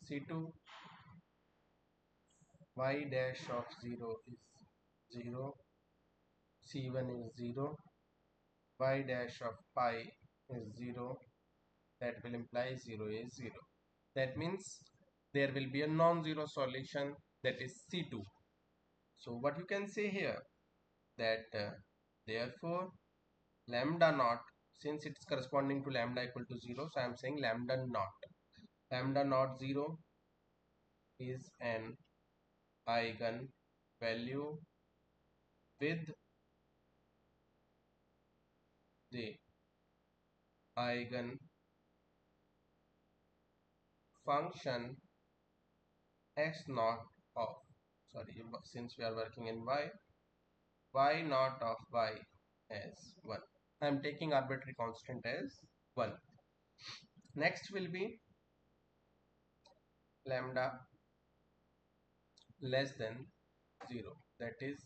C2. Y dash of 0 is 0. C1 is 0. Y dash of pi is 0. That will imply 0 is 0. That means there will be a non-zero solution, that is C2. So what you can say here, that therefore lambda naught, since it's corresponding to lambda equal to 0, so I am saying lambda naught 0 is an eigen value with the eigen function x naught of, sorry, since we are working in y naught of y as 1. I am taking arbitrary constant as 1. Next will be lambda less than 0, that is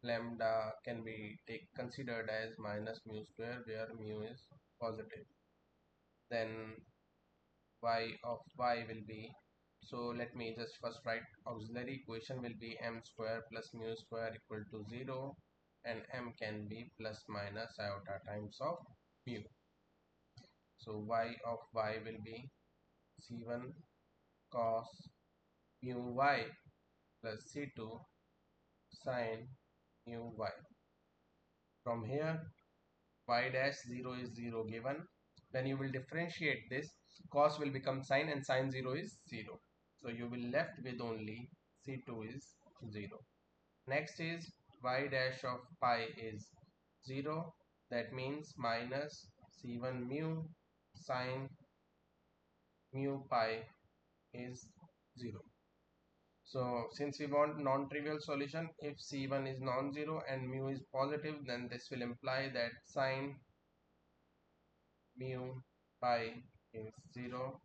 lambda can be considered as minus mu square where mu is positive. Then y of y will be, so let me just first write, auxiliary equation will be m square plus mu square equal to 0, and m can be plus minus iota times of mu. So y of y will be c1 cos mu y plus c2 sin mu y. From here y dash 0 is 0 given. Then you will differentiate this, cos will become sin and sin 0 is 0. So you will left with only c2 is 0. Next is y dash of pi is 0. That means minus c1 mu sin mu pi is 0. So since we want non-trivial solution, if c1 is non-zero and mu is positive, then this will imply that sin mu pi is 0.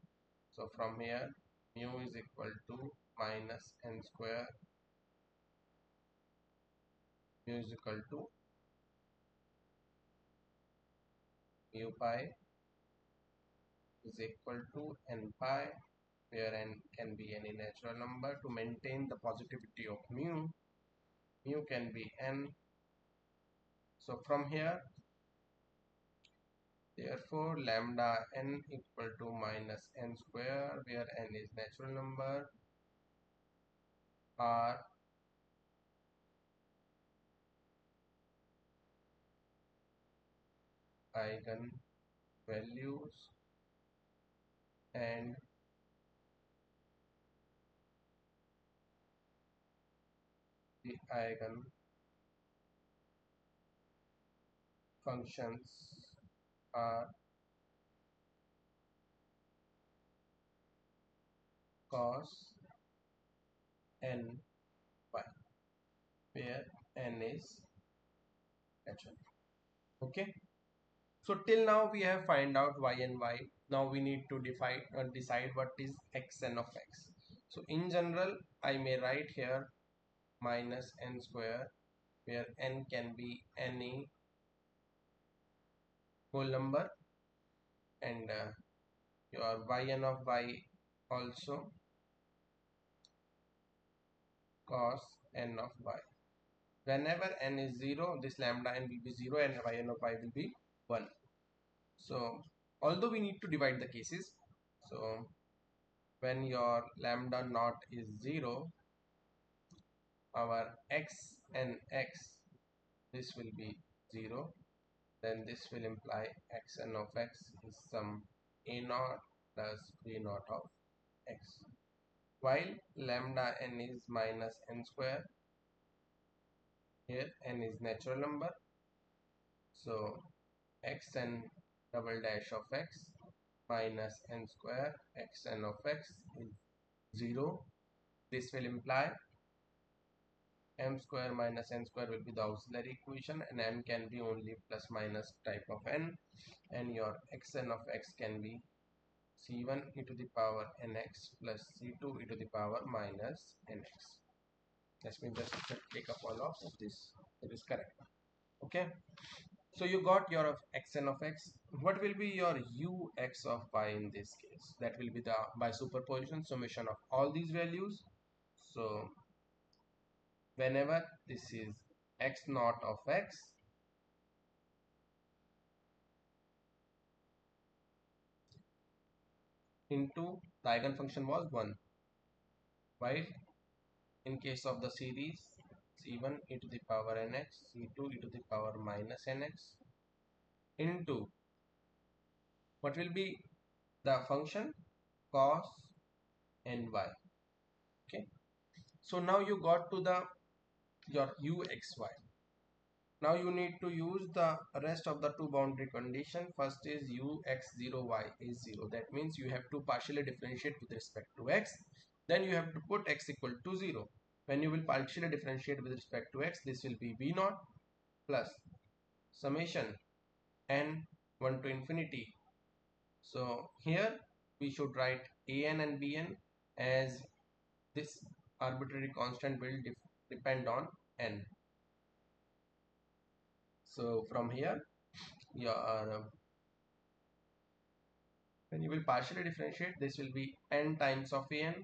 So from here mu is equal to minus n square, mu is equal to mu pi is equal to n pi, where n can be any natural number. To maintain the positivity of mu can be n. So from here, therefore lambda n equal to minus n square, where n is natural number, are eigen values and the eigen functions are cos n y, where n is natural. Okay, so till now we have find out y and y. Now we need to decide what is xn of x. So in general, I may write here minus n square, where n can be any whole number, and your yn of y also cos n of y. Whenever n is 0, this lambda n will be 0 and yn of y will be 1. So although we need to divide the cases, so when your lambda naught is 0, our x and x, this will be 0, then this will imply xn of x is some a naught plus b naught of x. While lambda n is minus n square, here n is natural number, so xn double dash of x minus n square xn of x is 0. This will imply m square minus n square will be the auxiliary equation, and m can be only plus minus type of n, and your xn of x can be c1 e to the power nx plus c2 e to the power minus nx. Let me just take up all of this. It is correct. Okay. So you got your xn of x. What will be your ux of y in this case? That will be the by superposition summation of all these values. So whenever this is x naught of x into the eigenfunction was 1, while in case of the series c1 e to the power nx, c2 e to the power minus nx into what will be the function cos ny. Okay, so now you got to the your uxy. Now you need to use the rest of the two boundary condition. First is ux0y is 0. That means you have to partially differentiate with respect to x. Then you have to put x equal to 0. When you will partially differentiate with respect to x, this will be b naught plus summation n 1 to infinity. So here we should write an and bn, as this arbitrary constant will depend on n. So from here your when you will partially differentiate, this will be n times of an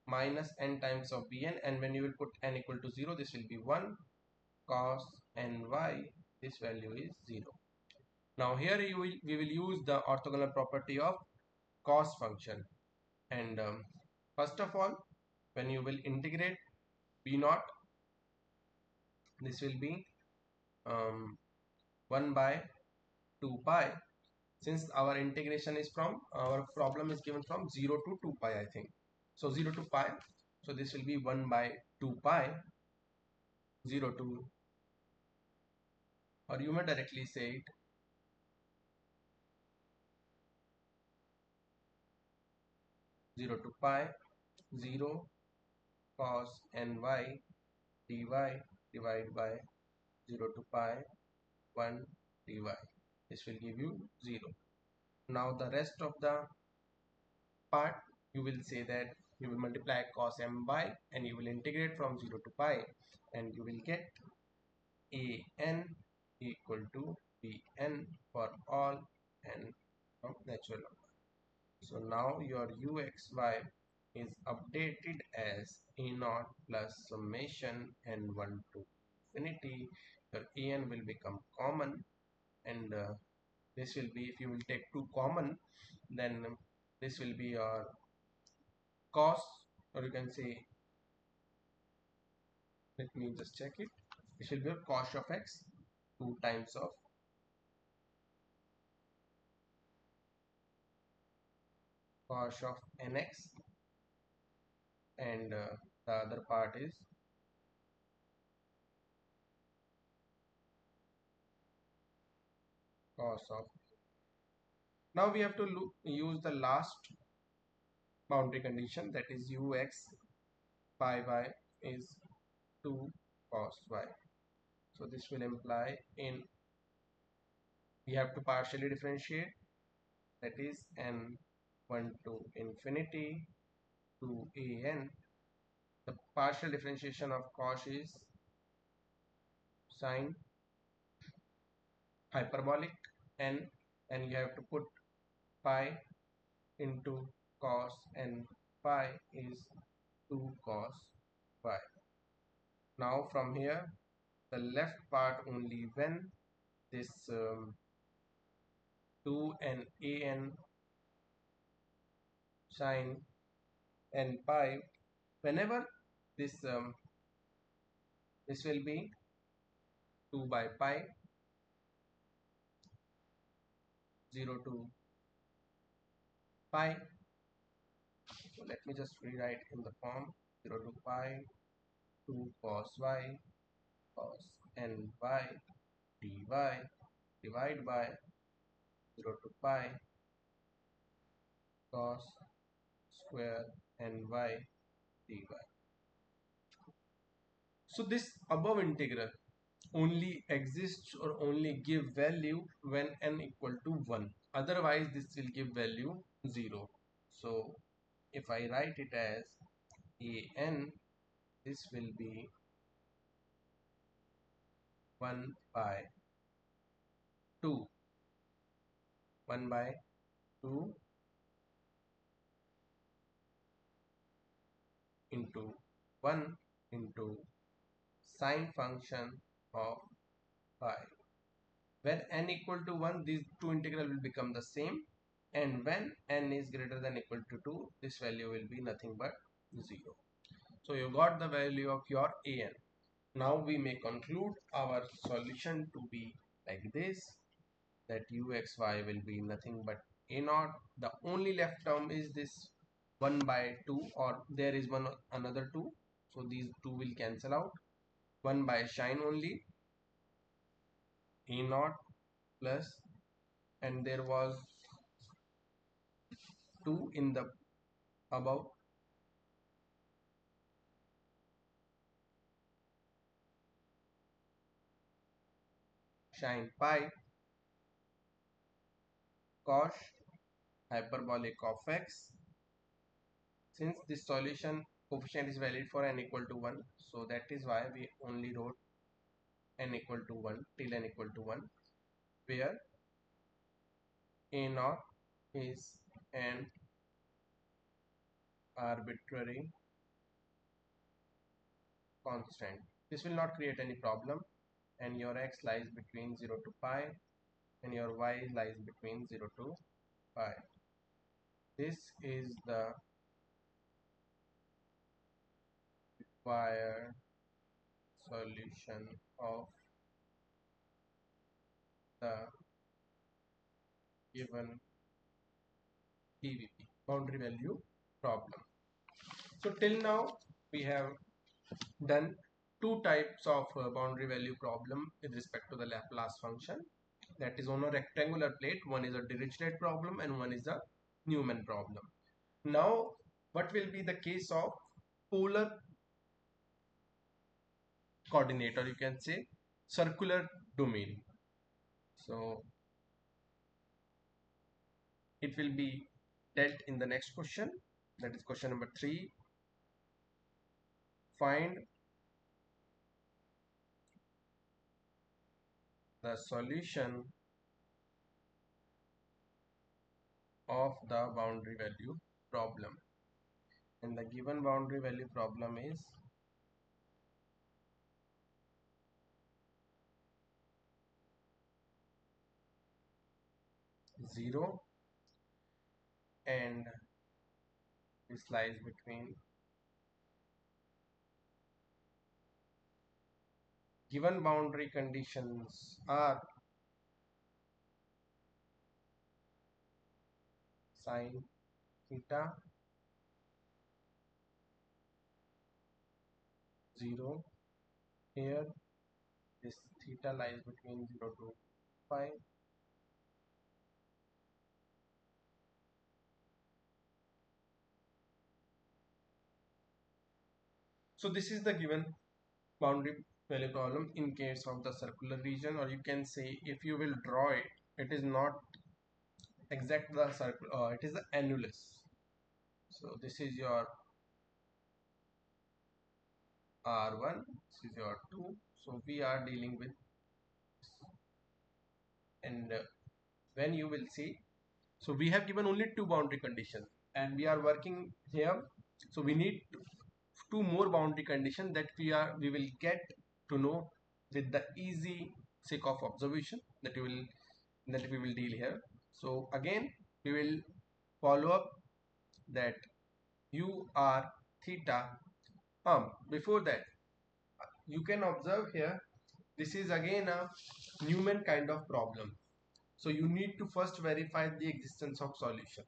minus n times of bn, and when you will put n equal to 0, this will be 1 cos ny. This value is 0. Now here we will use the orthogonal property of cos function, and first of all, when you will integrate b naught, this will be 1 by 2 pi. Since our integration is from, our problem is given from 0 to 2 pi, I think. So 0 to pi, so this will be 1 by 2 pi, 0 to, or you may directly say it 0 to pi 0 cos ny dy divided by 0 to pi 1 dy. This will give you 0. Now the rest of the part, you will say that you will multiply cos my and you will integrate from 0 to pi, and you will get an equal to bn for all n from natural number. So now your uxy is updated as a naught plus summation n1 to infinity. Your an will become common, and this will be, if you will take 2 common, then this will be your cos, or you can say, let me just check it, this will be your cos of x 2 times of cos of nx, and the other part is cos of. Now we have to use the last boundary condition, that is ux pi y is 2 cos y. So this will imply, in we have to partially differentiate, that is n 1 to infinity to an, the partial differentiation of cos is sine hyperbolic n, and you have to put pi into cos, and pi is 2 cos y. Now from here, the left part only when this 2 and an sine and pi, whenever this will be 2 by pi, 0 to pi. So let me just rewrite in the form 0 to pi 2 cos y cos n y dy divide by 0 to pi cos square n y dy. So this above integral only exists or only give value when n equal to 1. Otherwise this will give value 0. So if I write it as an, this will be 1 by 2, 1 by 2 into 1 into sine function of pi. When n equal to 1, these two integral will become the same, and when n is greater than equal to 2, this value will be nothing but 0. So you got the value of your an. Now we may conclude our solution to be like this, that uxy will be nothing but a naught. The only left term is this 1 by 2, or there is one another 2, so these two will cancel out. 1 by sine only a naught plus, and there was 2 in the above, sine pi cos hyperbolic of x. Since this solution coefficient is valid for n equal to 1, so that is why we only wrote n equal to 1 till n equal to 1, where a naught is an arbitrary constant. This will not create any problem, and your x lies between 0 to pi and your y lies between 0 to pi. This is the required solution of the given BVP, boundary value problem. So till now we have done two types of boundary value problem with respect to the Laplace function, that is on a rectangular plate. One is a Dirichlet problem and one is a Newman problem. Now what will be the case of polar coordinate, or you can say circular domain? So it will be dealt in the next question, that is question number 3. Find the solution of the boundary value problem, and the given boundary value problem is zero, and this lies between given boundary conditions are sine theta 0. Here this theta lies between 0 to pi, so this is the given boundary value problem in case of the circular region, or you can say if you will draw it, it is not exact the circle, it is the annulus. So this is your R1, this is your 2. So we are dealing with, and when you will see, so we have given only two boundary conditions and we are working here. So we need two more boundary conditions that we will get to know with the easy sake of observation that we will deal here. So again we will follow up that u r theta. Before that, you can observe here, this is again a Newman kind of problem. So you need to first verify the existence of solution.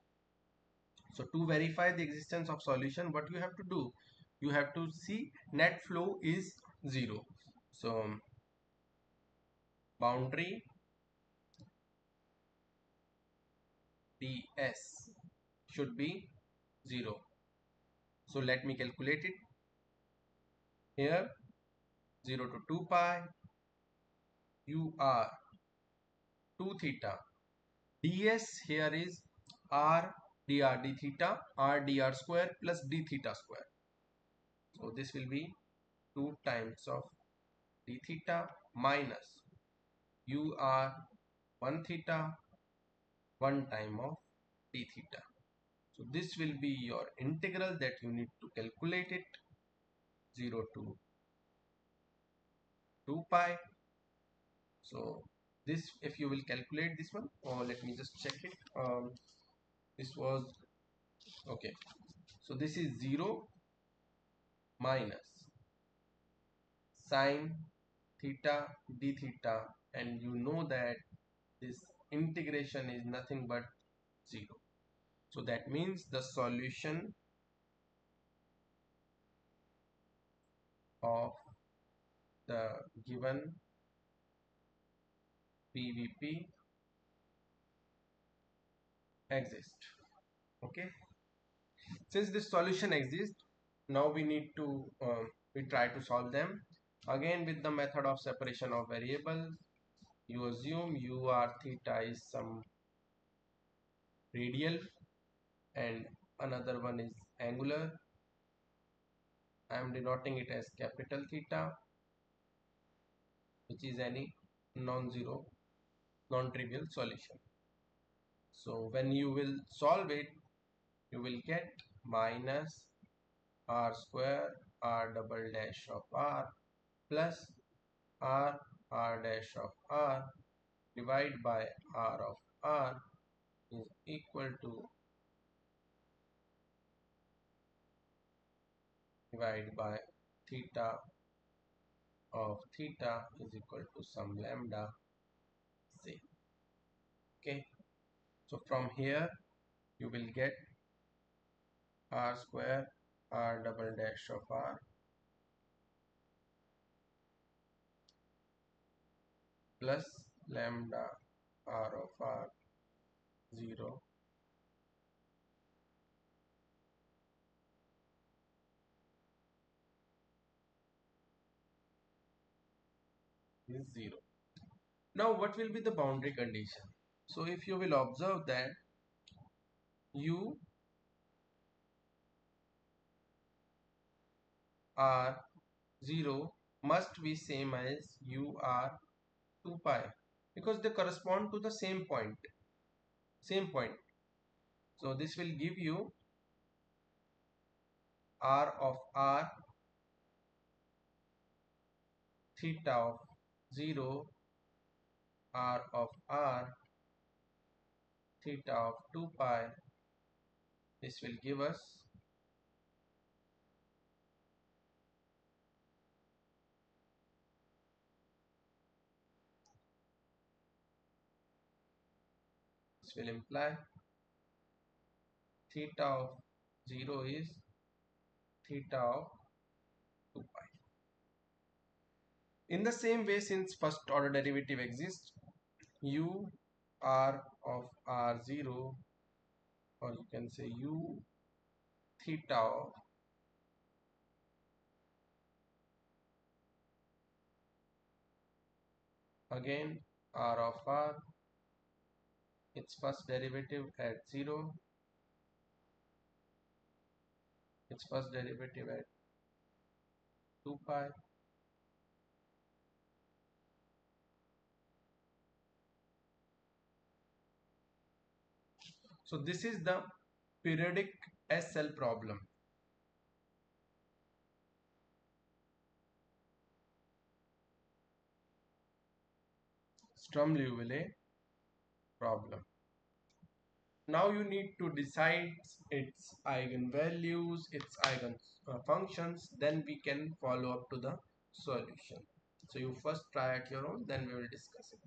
So to verify the existence of solution, what you have to do, you have to see net flow is 0. So boundary ds should be 0. So let me calculate it here. 0 to 2 pi u r 2 theta ds here is r dr d theta r dr square plus d theta square. So this will be 2 times of d theta minus u r 1 theta 1 time of d theta. So this will be your integral that you need to calculate it. 0 to 2 pi. So this, if you will calculate this one, or let me just check it. This was okay. So this is 0 minus sine theta d theta, and you know that this integration is nothing but 0. So that means the solution of the given PVP exists. Okay, since this solution exists, now we need to we try to solve them again with the method of separation of variables. You assume u r theta is some radial and another one is angular. I am denoting it as capital theta, which is any non-zero non-trivial solution. So when you will solve it, you will get minus r square r double dash of r plus r dash of r divided by r of r is equal to divided by theta of theta is equal to some lambda c. Okay, so from here you will get r square r double dash of r plus lambda r of r 0 is 0. Now what will be the boundary condition? So if you will observe that u r 0 must be same as u r 2 pi, because they correspond to the same point. So this will give you r of r theta of 0 r of r theta of 2 pi. This will give us this will imply theta of 0 is theta of 2 pi. In the same way, since first order derivative exists, u r of r0, or you can say u theta of again r of r, its first derivative at 0, its first derivative at 2 pi. So this is the periodic SL problem. Sturm-Liouville problem. Now you need to decide its eigenvalues, its eigen functions, then we can follow up to the solution. So you first try at your own, then we will discuss it.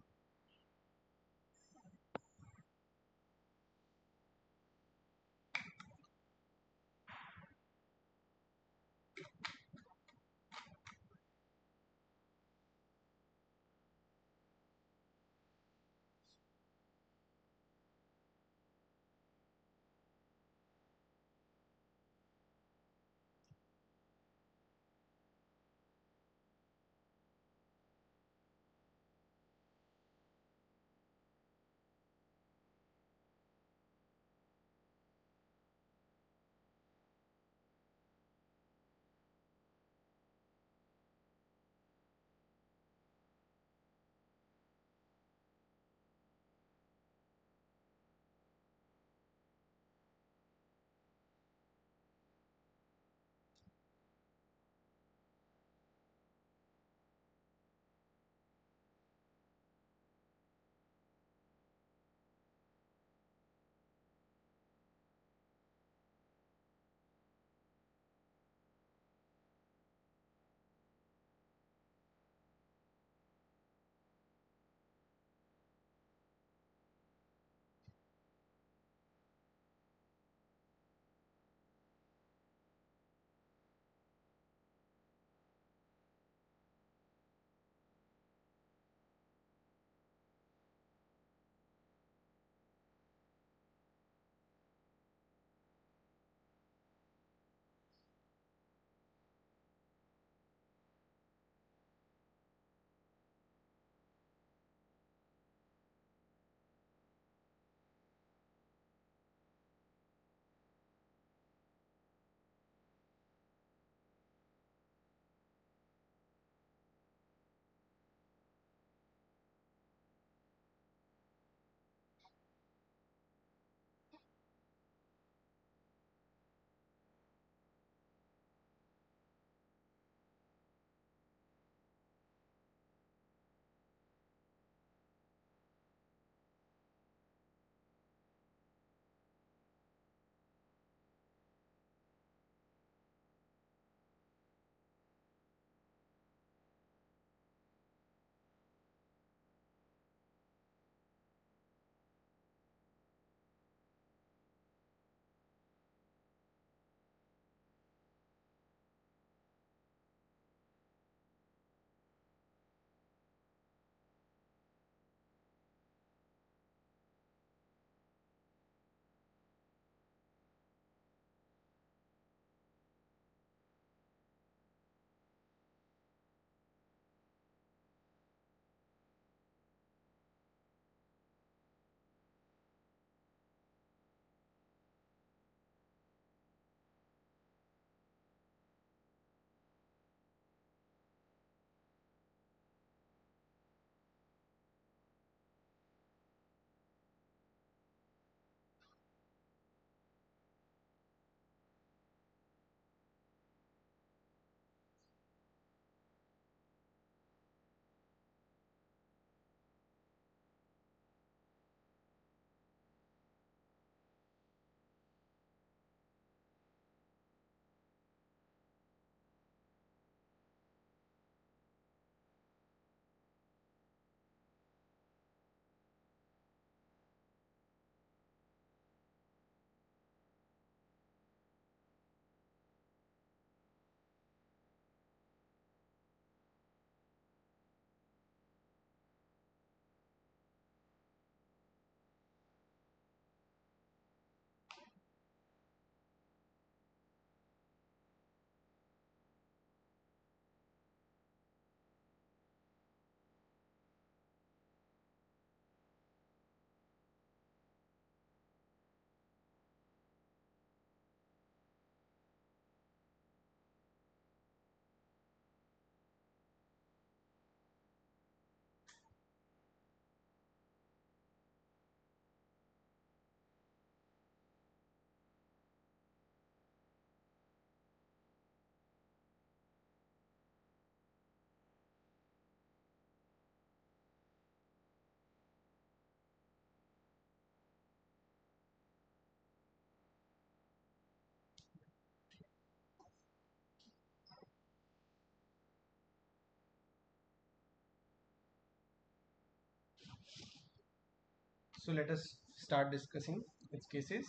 So let us start discussing its cases.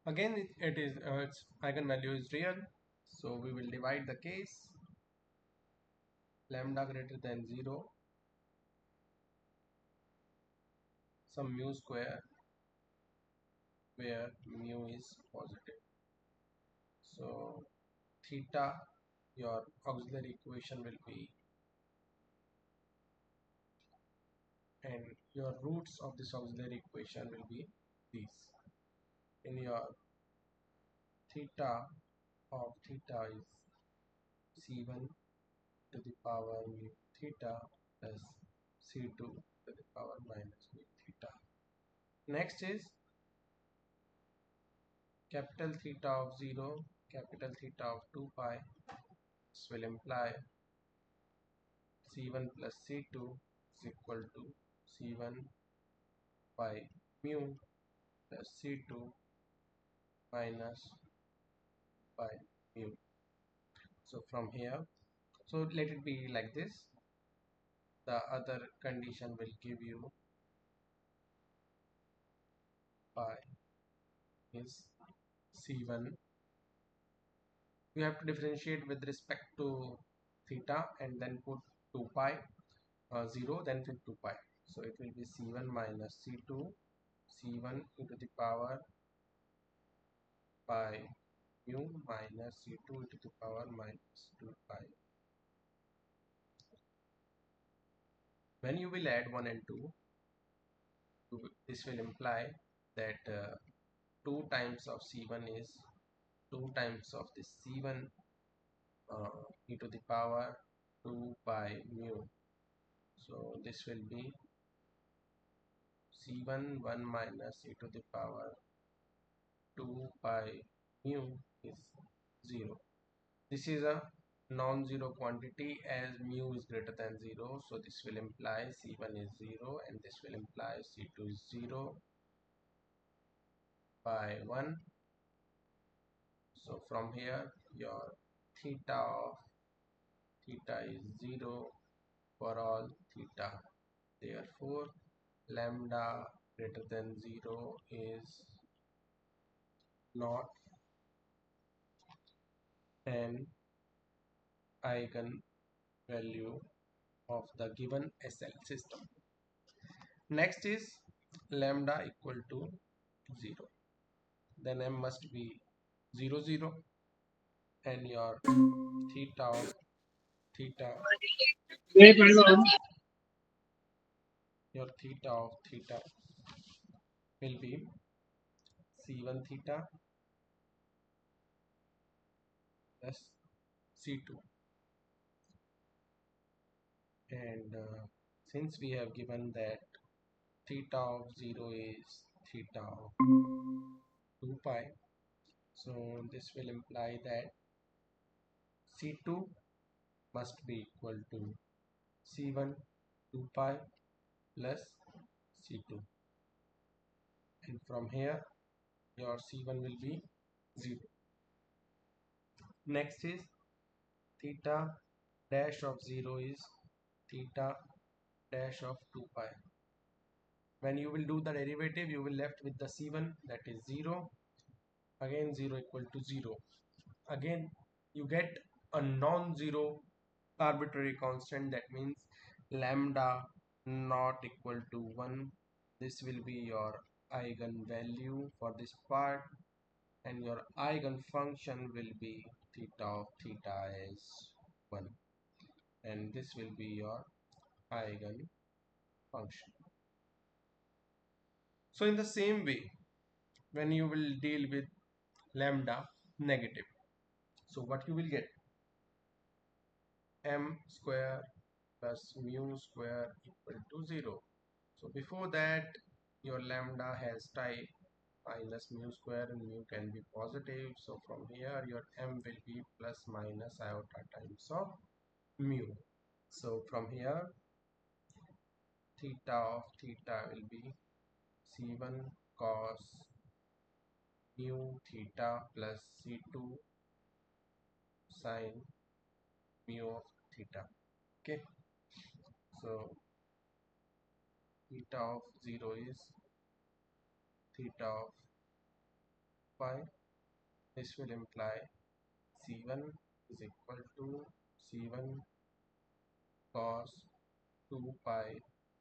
Again, it is its eigenvalue is real, so we will divide the case lambda greater than 0, some mu square where mu is positive. So theta, your auxiliary equation will be, and your roots of this auxiliary equation will be these. In your theta of theta is c1 to the power mu theta plus c2 to the power minus mu theta. Next is capital theta of 0, capital theta of 2 pi. This will imply c1 plus c2 is equal to c1 by mu plus c2 minus by mu. So from here, so let it be like this. The other condition will give you pi is c1. You have to differentiate with respect to theta and then put 2 pi 0, then put 2 pi. So it will be c1 minus c2, c1 e to the power pi mu minus c2 e to the power minus 2 pi. When you will add 1 and 2, this will imply that 2 times of c1 is 2 times of this c1 e to the power 2 pi mu. So this will be c1 1 minus e to the power 2 pi mu is 0. This is a non-zero quantity as mu is greater than 0. So this will imply c1 is 0 and this will imply c2 is 0 by 1. So from here your theta of theta is 0 for all theta. Therefore lambda greater than 0 is not an eigenvalue of the given SL system. Next is lambda equal to 0. Then m must be 0 0 and your theta of theta, your theta of theta will be c1 theta plus c2. And since we have given that theta of 0 is theta of 2 pi, so this will imply that c2 must be equal to c1 2 pi plus c2, and from here your c1 will be 0. Next is theta dash of 0 is theta dash of 2 pi. When you will do the derivative, you will left with the c1, that is 0, again 0 equal to 0. Again you get a non-zero arbitrary constant, that means lambda not equal to 1. This will be your eigenvalue for this part, and your eigenfunction will be theta of theta is 1, and this will be your eigenfunction. So in the same way, when you will deal with lambda negative, so what you will get, m square plus mu square equal to 0. So before that your lambda has type minus mu square and mu can be positive. So from here your m will be plus minus iota times of mu. So from here theta of theta will be c1 cos mu theta plus c2 sin mu of theta. Okay, so theta of 0 is theta of phi. This will imply C1 is equal to C1 cos 2 pi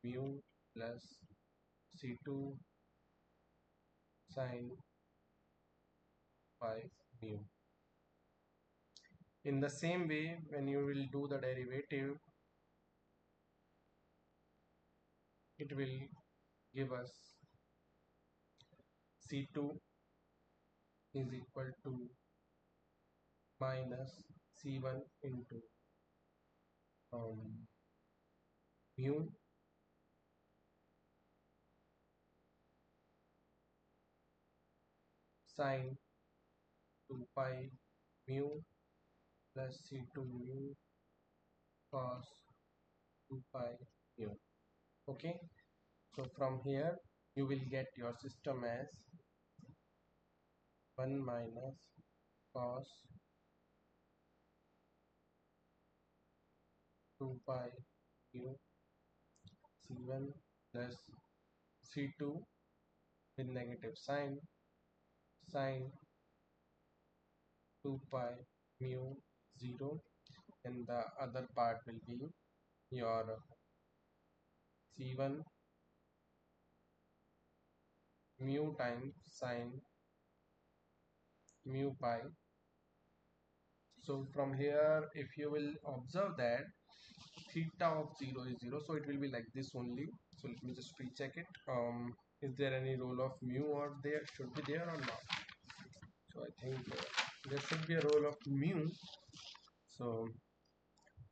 mu plus C2 sin pi mu. In the same way, when you will do the derivative, it will give us C2 is equal to minus C1 into mu sin 2 pi mu plus C2 mu cos 2 pi mu. Okay, so from here you will get your system as 1 minus cos 2 pi mu C1 plus C2 with negative sign sin 2 pi mu 0, and the other part will be your C1 mu times sin mu pi. So from here, if you will observe that theta of 0 is 0, so it will be like this only. So let me just recheck it. Is there any role of mu, or there should be there or not? So I think there should be a role of mu. So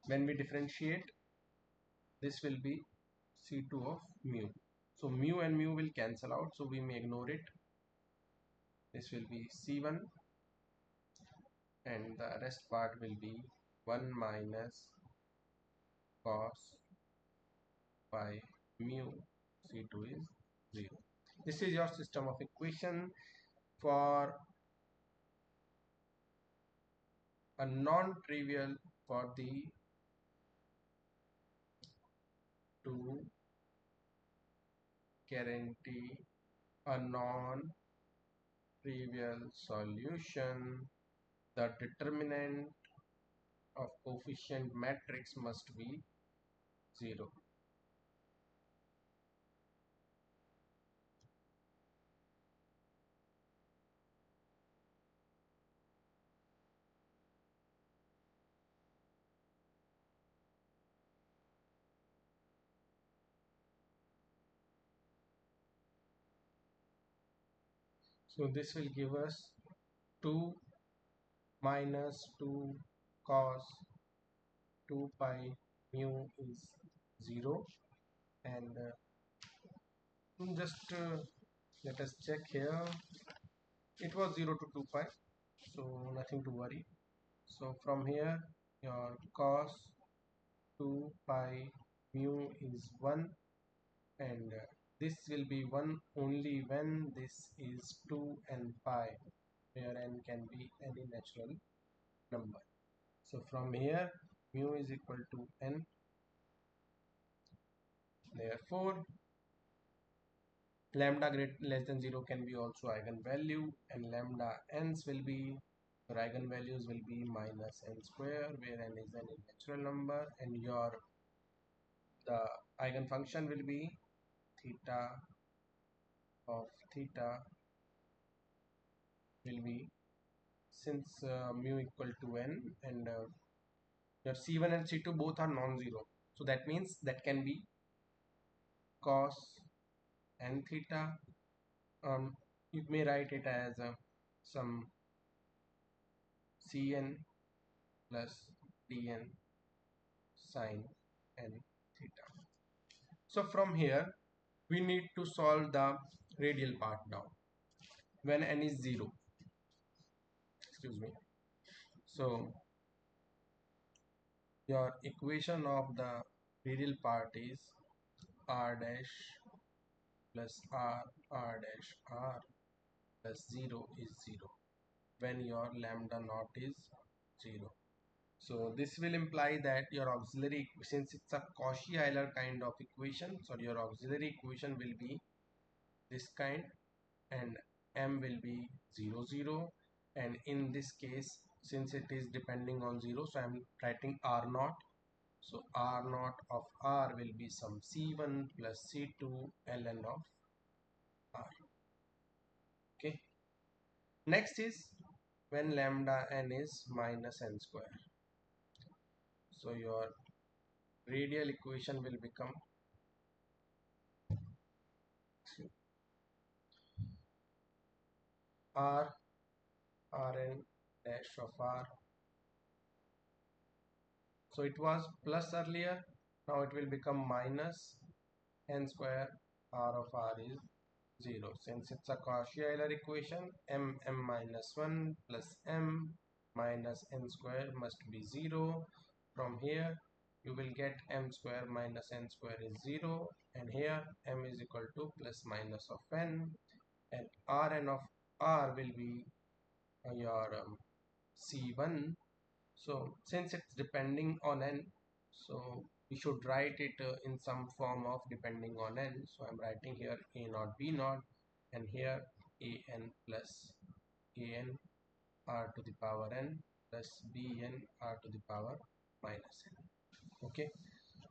when we differentiate, this will be C2 of mu. So mu and mu will cancel out, so we may ignore it. This will be C1, and the rest part will be 1 minus cos pi mu. C2 is 0. This is your system of equation for a non-trivial, for the to guarantee a non-trivial solution. The determinant of coefficient matrix must be 0. So this will give us 2 minus 2 cos 2 pi mu is 0, and just let us check here. It was 0 to 2 pi, so nothing to worry. So from here your cos 2 pi mu is 1, and this will be 1 only when this is 2 and pi, where n can be any natural number. So from here mu is equal to n. Therefore lambda less than 0 can be also eigenvalue, and lambda n's will be, your eigenvalues will be minus n square, where n is an natural number, and your the eigenfunction will be theta of theta will be, since mu equal to n, and your c1 and c2 both are non-zero, so that means that can be cos n theta. You may write it as some cn plus dn sin n theta. So from here we need to solve the radial part now when n is 0. Excuse me. So your equation of the radial part is r dash plus r dash r plus 0 is 0 when your lambda naught is 0. So this will imply that your auxiliary, since it's a Cauchy-Euler kind of equation, so your auxiliary equation will be this kind, and m will be 0 0, and in this case since it is depending on 0, so I'm writing r naught. So r naught of r will be some c1 plus c2 ln of r. Okay, next is when lambda n is minus n square, so your radial equation will become r rn dash of r. So it was plus earlier, now it will become minus n square r of r is 0. Since it's a Cauchy-Euler equation, m minus 1 plus m minus n square must be 0. From here you will get m square minus n square is 0, and here m is equal to plus minus of n, and rn of r will be your c1. So since it's depending on n, so we should write it in some form of depending on n. So I'm writing here a naught b naught, and here a n plus a n r to the power n plus b n r to the power minus n. Okay,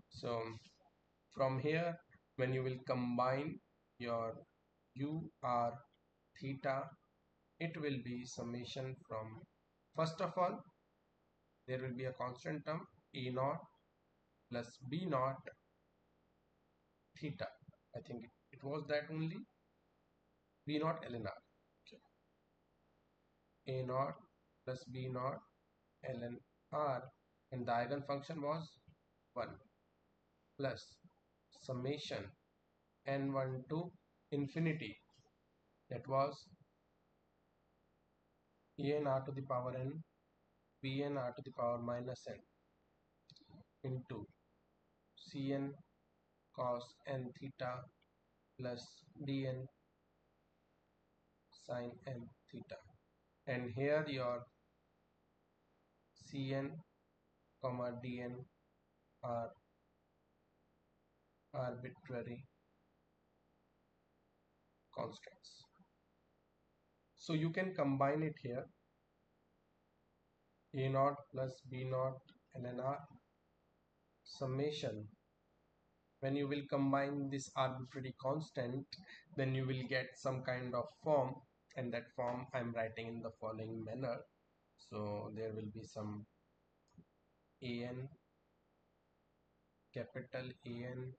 so from here when you will combine your u r theta, it will be summation from, first of all there will be a constant term a naught plus b naught theta. I think it was that only, b naught ln r. Okay. A naught plus b naught ln r, and the eigenfunction was 1 plus summation n1 to infinity, that was en r to the power n bn r to the power minus n into cn cos n theta plus dn sin n theta. And here your cn comma dn are arbitrary constants. So you can combine it here, a naught plus b naught ln r summation. When you will combine this arbitrary constant, then you will get some kind of form, and that form I'm writing in the following manner. So there will be some an capital An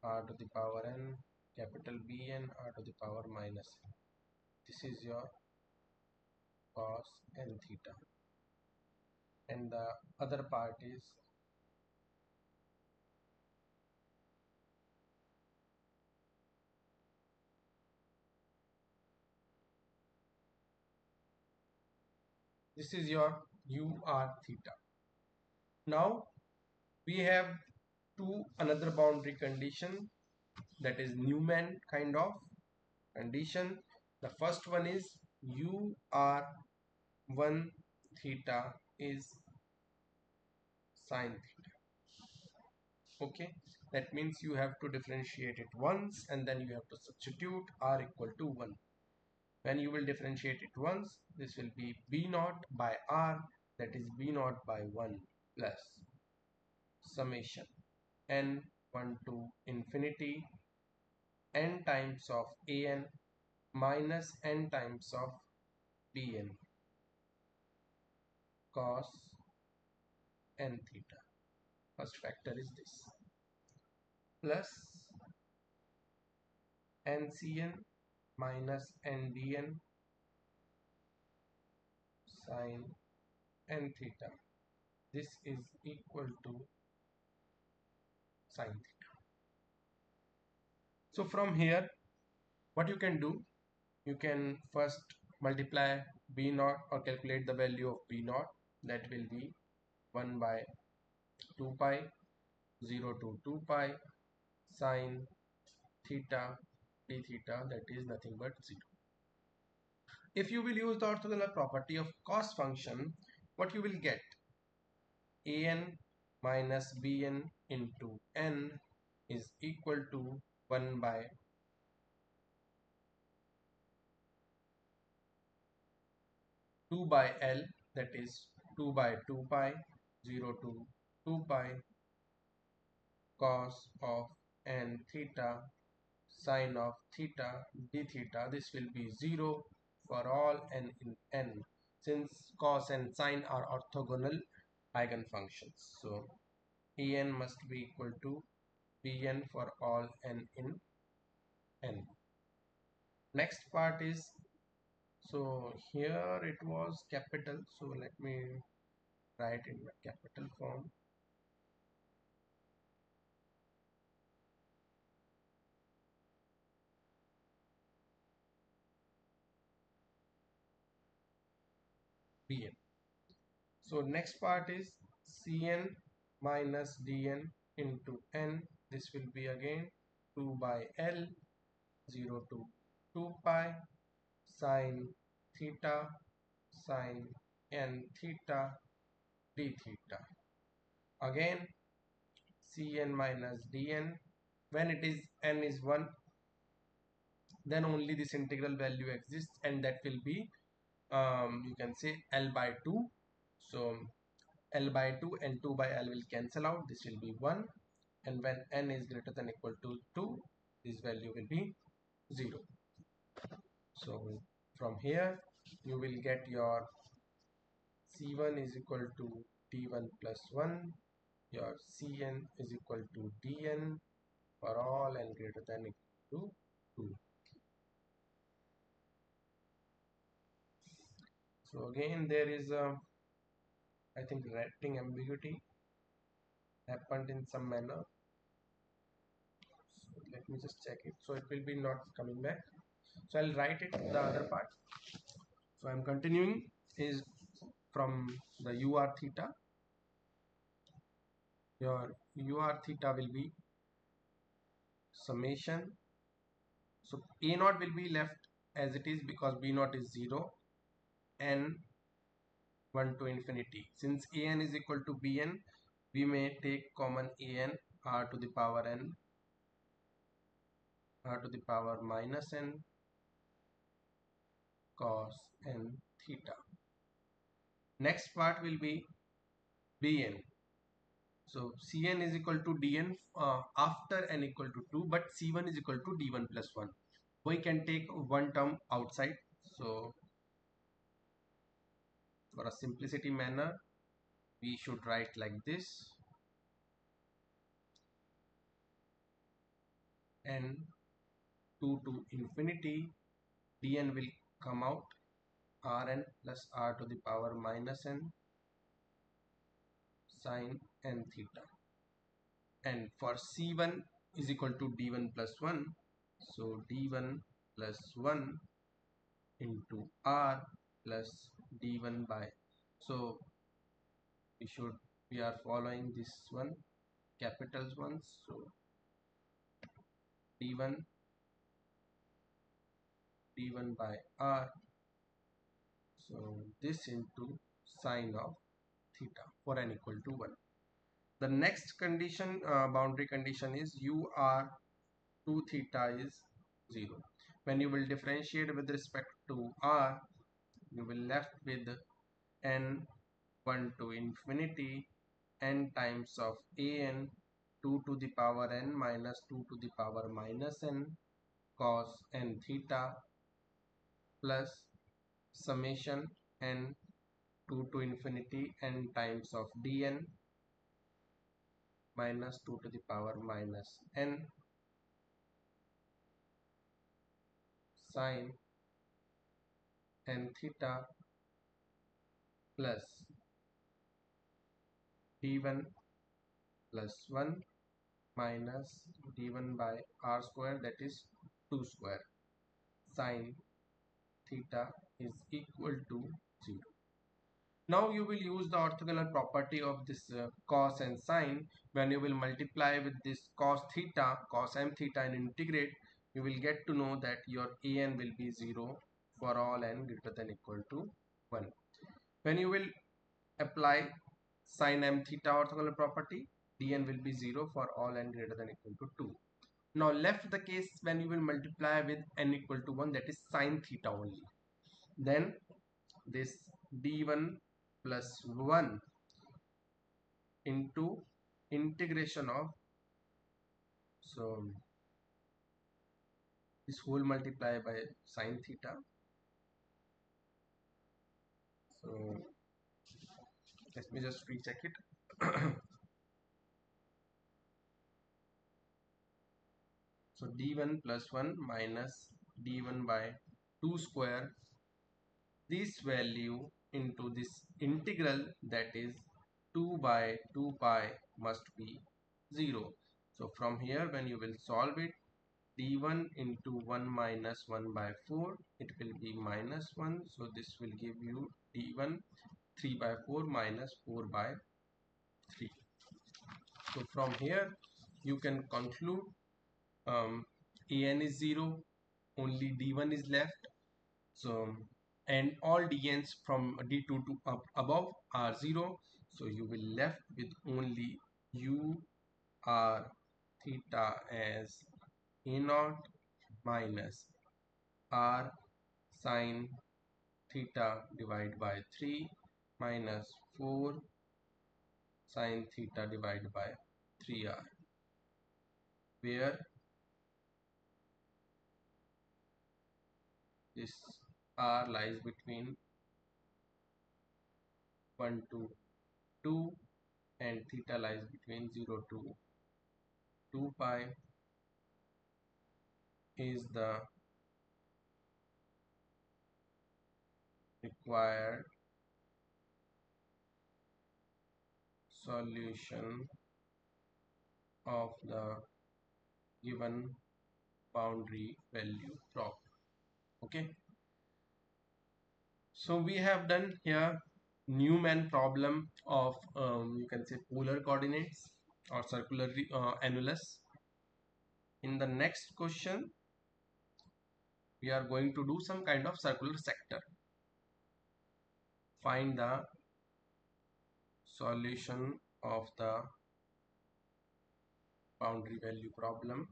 r to the power n capital Bn r to the power minus n. This is your cos n theta, and the other part is this is your u r theta. Now we have another boundary condition, that is Newman kind of condition. The first one is u r 1 theta is sine theta. Okay, that means you have to differentiate it once and then you have to substitute r equal to 1. When you will differentiate it once, this will be b naught by r, that is b naught by 1 plus summation n1 to infinity n times of an minus n times of bn cos n theta. First factor is this, plus ncn minus ndn sin n theta. This is equal to sin theta. So from here what you can do, you can first multiply b naught or calculate the value of b naught, that will be 1 by 2 pi 0 to 2 pi sin theta d theta, that is nothing but 0. If you will use the orthogonal property of cos function, what you will get, an minus bn into n is equal to 1 by 2 by L, that is 2 by 2 pi, 0 to 2 pi cos of n theta sine of theta d theta. This will be 0 for all n in n, since cos and sine are orthogonal eigenfunctions. So En must be equal to Bn for all n in n. Next part is, so here it was capital, so let me write in the capital form. Bn. So next part is Cn minus Dn into n. This will be again 2 by L, 0 to 2 pi sine theta sine n theta d theta. Again Cn minus Dn. When it is n is 1, then only this integral value exists, and that will be you can say L by 2. So L by 2 and 2 by L will cancel out. This will be 1, and when n is greater than equal to 2, this value will be 0. So from here you will get your C1 is equal to D1 plus 1, your Cn is equal to Dn for all n greater than equal to 2. So again there is a, I think, writing ambiguity happened in some manner. So let me just check it. So it will be not coming back. So I'll write it the other part. So I'm continuing is from the UR theta. Your UR theta will be summation. So A naught will be left as it is because B naught is 0 and 1 to infinity. Since An is equal to Bn, we may take common An, r to the power n, r to the power minus n cos n theta. Next part will be Bn. So Cn is equal to Dn after n equal to 2, but C1 is equal to D1 plus 1. We can take one term outside. So for a simplicity manner, we should write like this. And 2 to infinity, Dn will come out, Rn plus r to the power minus n sine n theta. And for C1 is equal to D1 plus 1, so D1 plus 1 into R plus D1 by, so we are following this one, capitals ones, so D1 by R, so this into sine of theta for n equal to 1. The next condition, boundary condition, is UR 2 theta is 0. When you will differentiate with respect to R, you will left with n 1 to infinity n times of an 2 to the power n minus 2 to the power minus n cos n theta plus summation n 2 to infinity n times of dn minus 2 to the power minus n sine n theta plus d1 plus 1 minus d1 by r square, that is 2 square, sine theta is equal to 0. Now you will use the orthogonal property of this cos and sine. When you will multiply with this cos theta, cos m theta, and integrate, you will get to know that your an will be 0 for all n greater than equal to 1. When you will apply sin m theta orthogonal property, dn will be 0 for all n greater than equal to 2. Now left the case when you will multiply with n equal to 1, that is sin theta only. Then this d1 plus 1 into integration of, so this whole multiply by sine theta. So let me just recheck it. So d1 plus 1 minus d1 by 2 square, this value into this integral, that is 2 by 2 pi must be 0. So from here when you will solve it, d1 into 1 minus 1 by 4, it will be minus 1. So this will give you d1 3 by 4 minus 4 by 3. So from here you can conclude an is 0, only d1 is left. So and all dn's from d2 to up above are 0. So you will left with only u r theta as a naught minus r sine theta divided by 3 minus 4 sine theta divided by 3r, where this r lies between 1 to 2 and theta lies between 0 to 2 pi, is the required solution of the given boundary value problem. Okay, so we have done here Newman problem of you can say polar coordinates or circular annulus. In the next question we are going to do some kind of circular sector. Find the solution of the boundary value problem,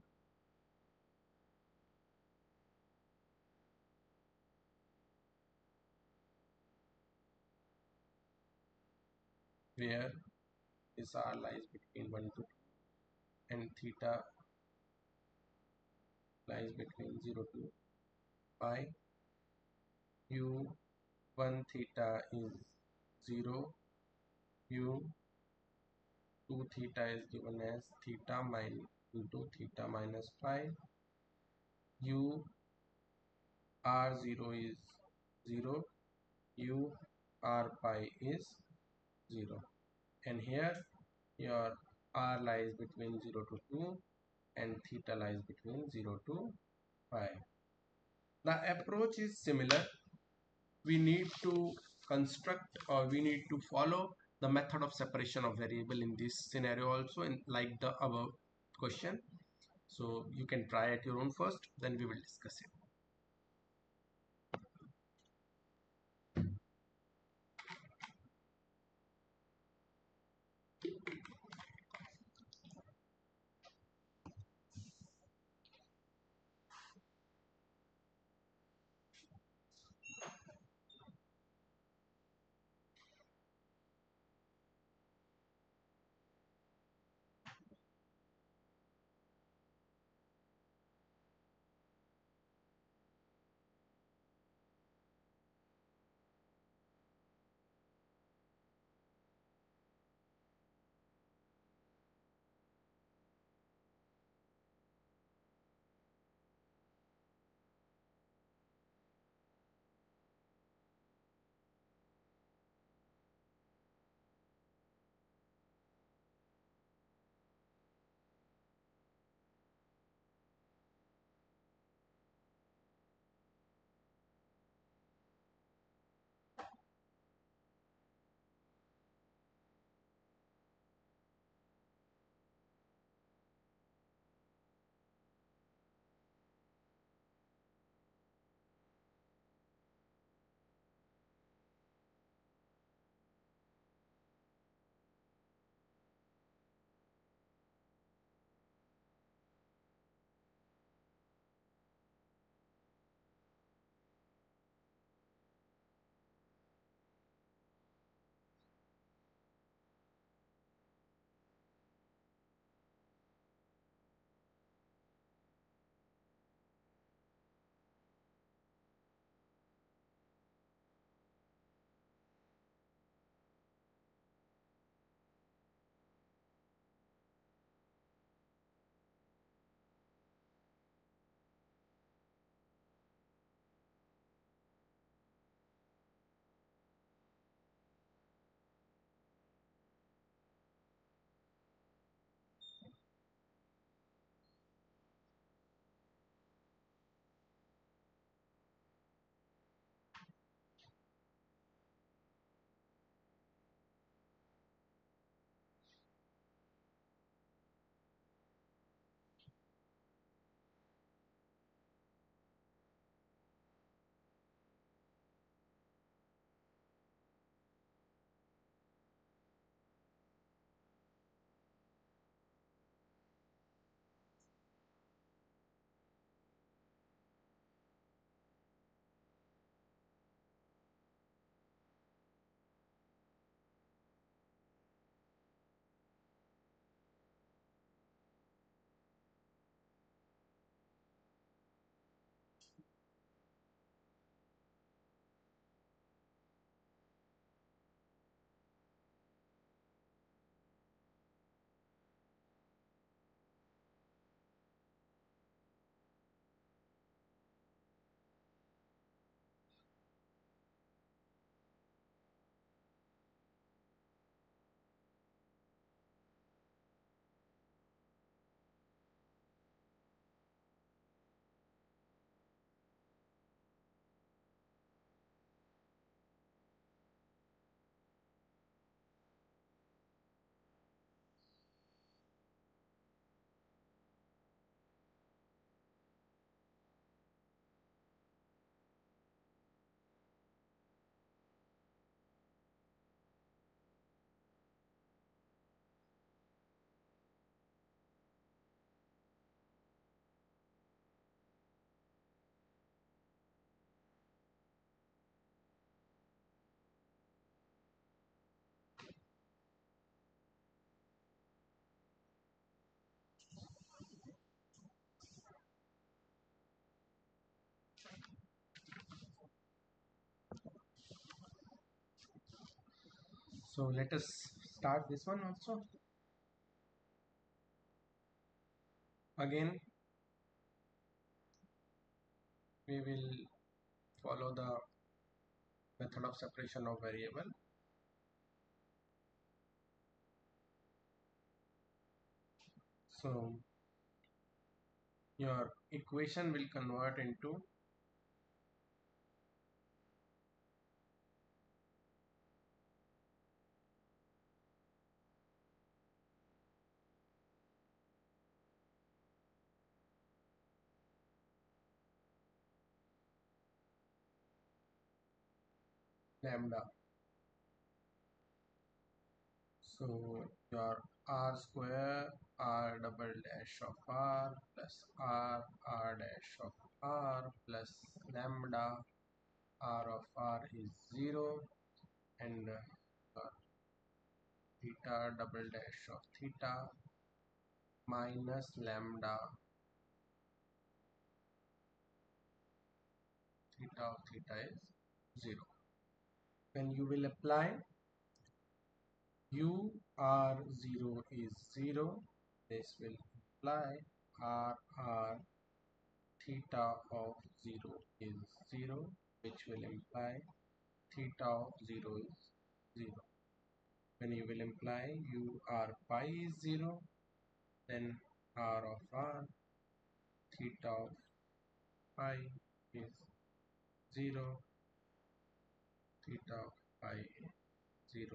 where this r lies between 1 to 2 and theta lies between 0 to pi. u1 theta is 0, u2 theta is given as theta minus into theta minus pi, u r0 is 0, u r pi is 0, and here your r lies between 0 to 2 and theta lies between 0 to pi. The approach is similar. We need to construct, or we need to follow the method of separation of variable in this scenario also, in like the above question. So you can try at your own first, then we will discuss it. So let us start this one also. Again, we will follow the method of separation of variable. So your equation will convert into lambda. So your r square r double dash of r plus r dash of r plus lambda r of r is 0, and theta double dash of theta minus lambda theta of theta is 0. When you will apply u r 0 is 0, this will imply r theta of 0 is 0, which will imply theta of 0 is 0. When you will imply u r pi is 0, then r of r theta of pi is 0, theta of pi is 0.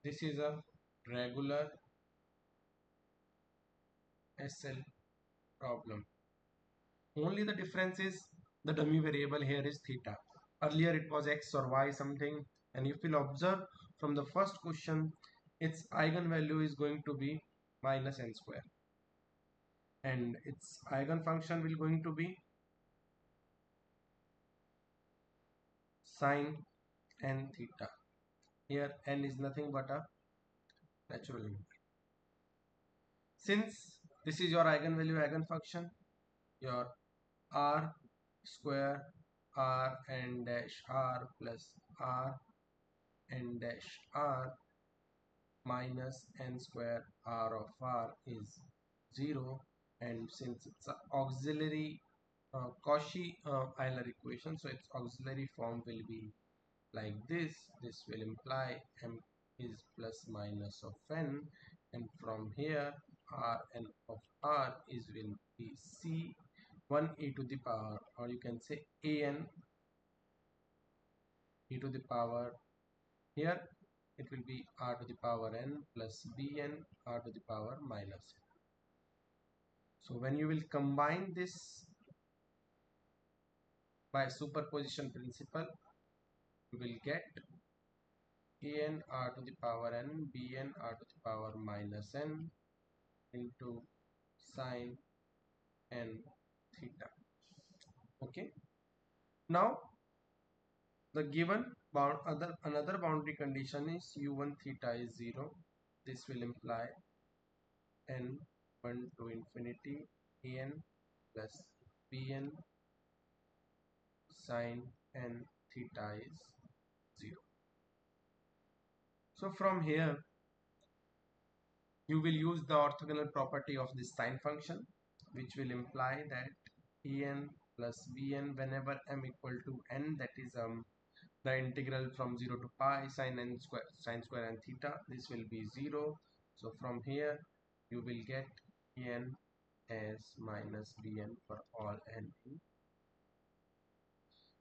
This is a regular SL problem. Only the difference is the dummy variable here is theta. Earlier it was x or y something, and if you'll observe from the first question, its eigenvalue is going to be minus n square, and its eigenfunction will going to be sine n theta. Here n is nothing but a natural number. Since this is your eigenvalue eigenfunction, your r square r n dash r plus r n dash r minus n square r of r is 0, and since it's an auxiliary Cauchy Euler equation, so its auxiliary form will be like this. This will imply m is plus minus of n, and from here Rn of r is will be c 1 e to the power, or you can say an e to the power. Here it will be r to the power n plus bn r to the power minus n. So when you will combine this by superposition principle, you will get an r to the power n bn r to the power minus n into sine n theta. Okay, now the given another boundary condition is u1 theta is 0. This will imply n1 to infinity an plus bn sine n theta is 0. So from here you will use the orthogonal property of this sine function, which will imply that en plus bn whenever m equal to n, that is the integral from 0 to pi sine square and theta, this will be 0. So from here you will get en as minus bn for all n.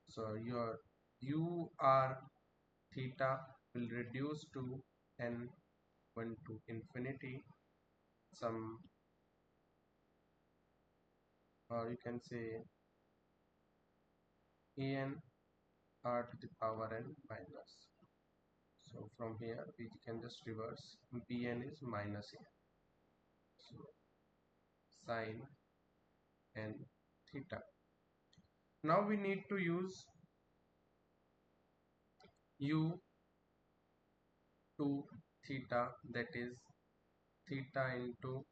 So your u r theta will reduce to n1 to infinity some, or you can say an r to the power n minus. So from here we can just reverse, bn is minus a, so sine n theta. Now we need to use u to theta, that is theta into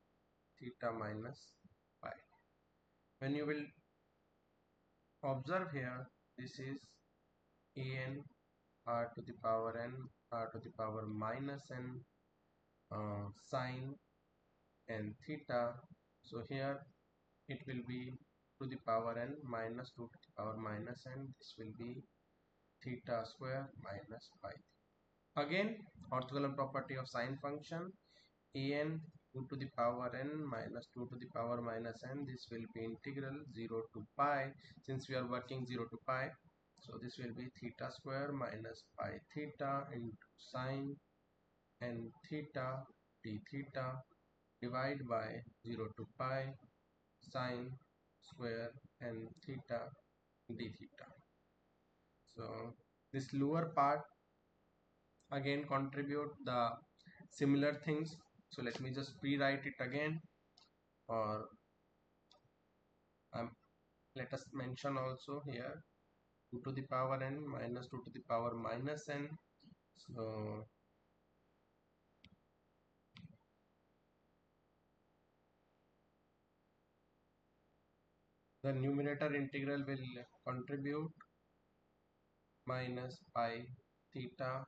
theta minus pi. When you will observe here, this is an r to the power n r to the power minus n sine n theta. So here it will be to the power n minus 2 to the power minus n. This will be theta square minus pi. Again, orthogonal property of sine function, an 2 to the power n minus 2 to the power minus n. This will be integral 0 to pi, since we are working 0 to pi. So this will be theta square minus pi theta into sine n theta d theta divide by 0 to pi sine square n theta d theta. So this lower part again contribute the similar things. So let me just rewrite it again, or let us mention also here 2 to the power n minus 2 to the power minus n. So the numerator integral will contribute minus pi theta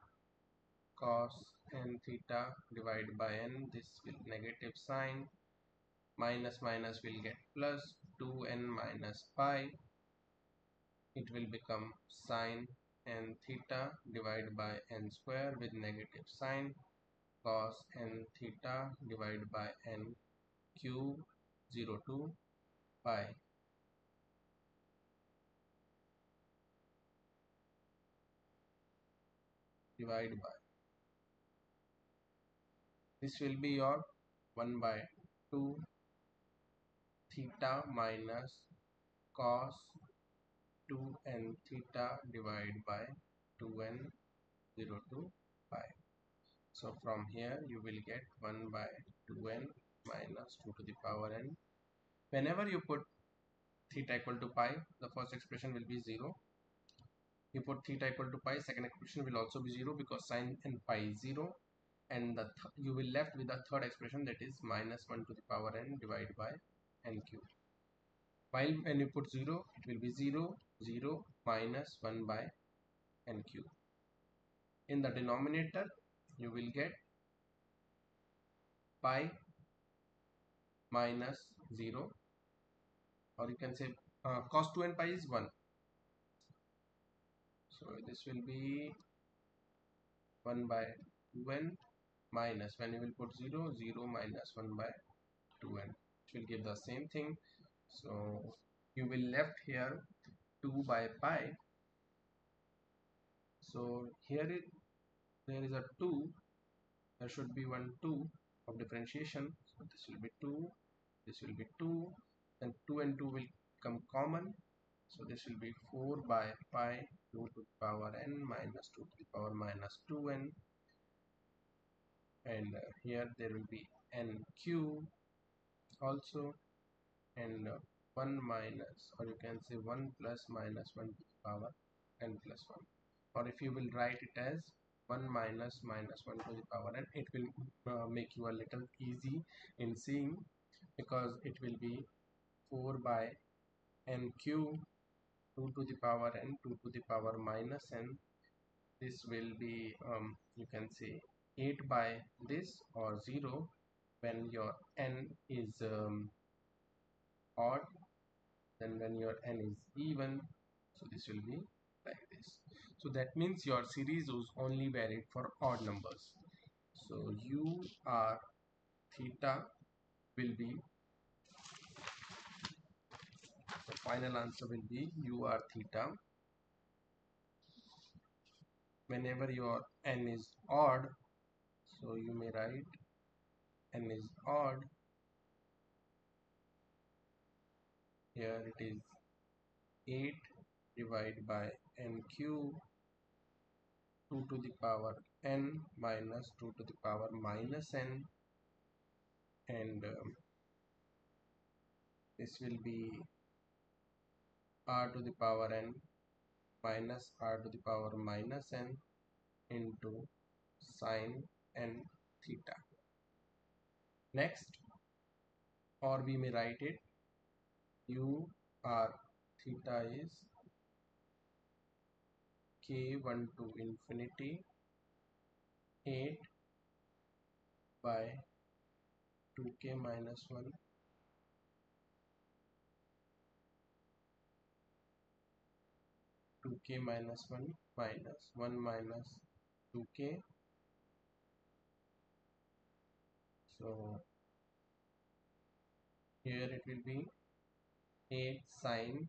cos n theta divided by n. This will negative sign, minus minus will get plus 2n minus pi. It will become sine n theta divided by n square with negative sign, cos n theta divided by n cube 0 to pi. Divide by, this will be your 1 by 2 theta minus cos 2n theta divided by 2n 0 to pi. So from here you will get 1 by 2n minus 2 to the power n. Whenever you put theta equal to pi, the first expression will be 0. You put theta equal to pi, second expression will also be 0, because sine n pi is 0, and you will left with the third expression, that is minus 1 to the power n divided by n cube. While when you put 0, it will be 0 0 minus 1 by n cube. In the denominator you will get pi minus 0, or you can say cos 2n pi is 1. So this will be 1 by 2n minus, when you will put 0 0 minus 1 by 2n, it will give the same thing. So you will left here 2 by pi. So here there is a 2, there should be 1 2 of differentiation. So this will be 2, this will be 2, and 2 and 2 will come common. So this will be 4 by pi 2 to the power n minus 2 to the power minus 2n, and here there will be n cube also, and 1 minus, or you can say 1 plus minus 1 to the power n plus 1, or if you will write it as 1 minus minus 1 to the power n, it will make you a little easy in seeing, because it will be 4 by n cube 2 to the power n 2 to the power minus n. This will be you can say 8 by this, or 0 when your n is odd, then when your n is even. So this will be like this. So that means your series is only valid for odd numbers. So u r theta will be, the final answer will be u r theta whenever your n is odd. So you may write n is odd, here it is 8 divided by n cube 2 to the power n minus 2 to the power minus n, and this will be r to the power n minus r to the power minus n into sine n theta. Next, or we may write it u r theta is k1 to infinity 8 by 2k minus 1 2k minus 1 minus 1 minus 2k. So here it will be 8 sine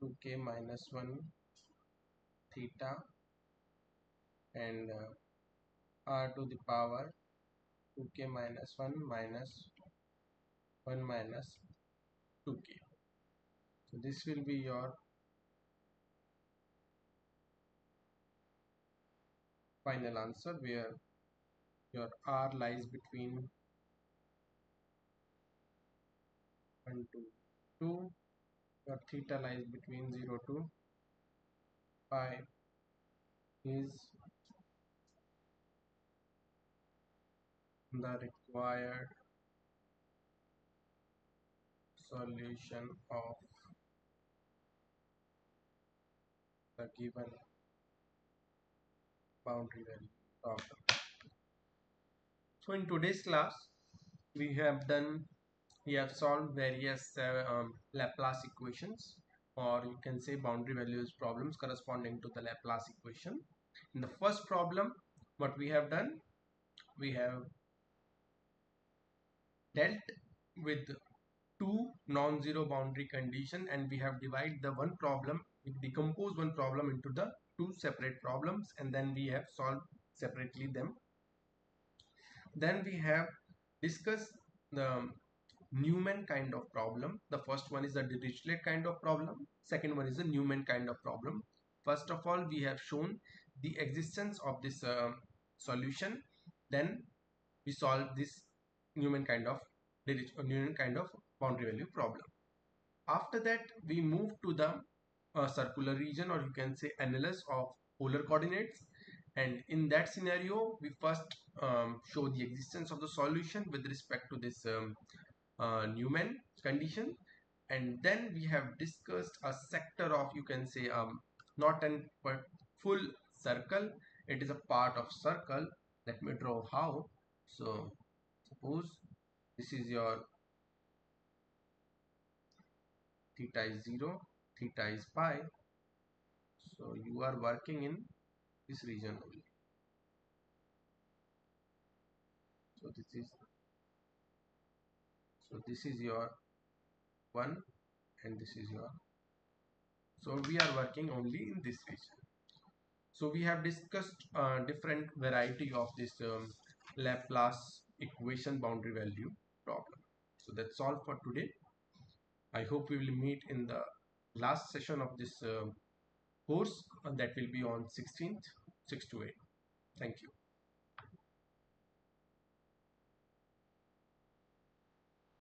2k minus 1 theta, and r to the power 2k minus 1 minus 1 minus 2k. So this will be your final answer, where your r lies between 1 to 2, your theta lies between 0 to pi, is the required solution of the given boundary value problem. So in today's class we have solved various Laplace equations, or you can say boundary values problems corresponding to the Laplace equation. In the first problem, what we have done, we have dealt with two non-zero boundary condition, and we have divided the one problem, we decompose one problem into the two separate problems, and then we have solved separately them. Then we have discussed the Newman kind of problem. The first one is a Dirichlet kind of problem. Second one is a Newman kind of problem. First of all, we have shown the existence of this solution. Then we solve this Newman kind of Newman kind of boundary value problem. After that, we move to the circular region, or you can say annulus of polar coordinates. And in that scenario, we first show the existence of the solution with respect to this Newman condition, and then we have discussed a sector of, you can say, not an but full circle, it is a part of circle. Let me draw how. So suppose this is your theta is 0, theta is pi, so you are working in this region only. So this is your 1, and this is your, so we are working only in this region. So we have discussed different variety of this Laplace equation boundary value problem. So that's all for today. I hope we will meet in the last session of this course, that will be on 16th, 6 to 8. Thank you.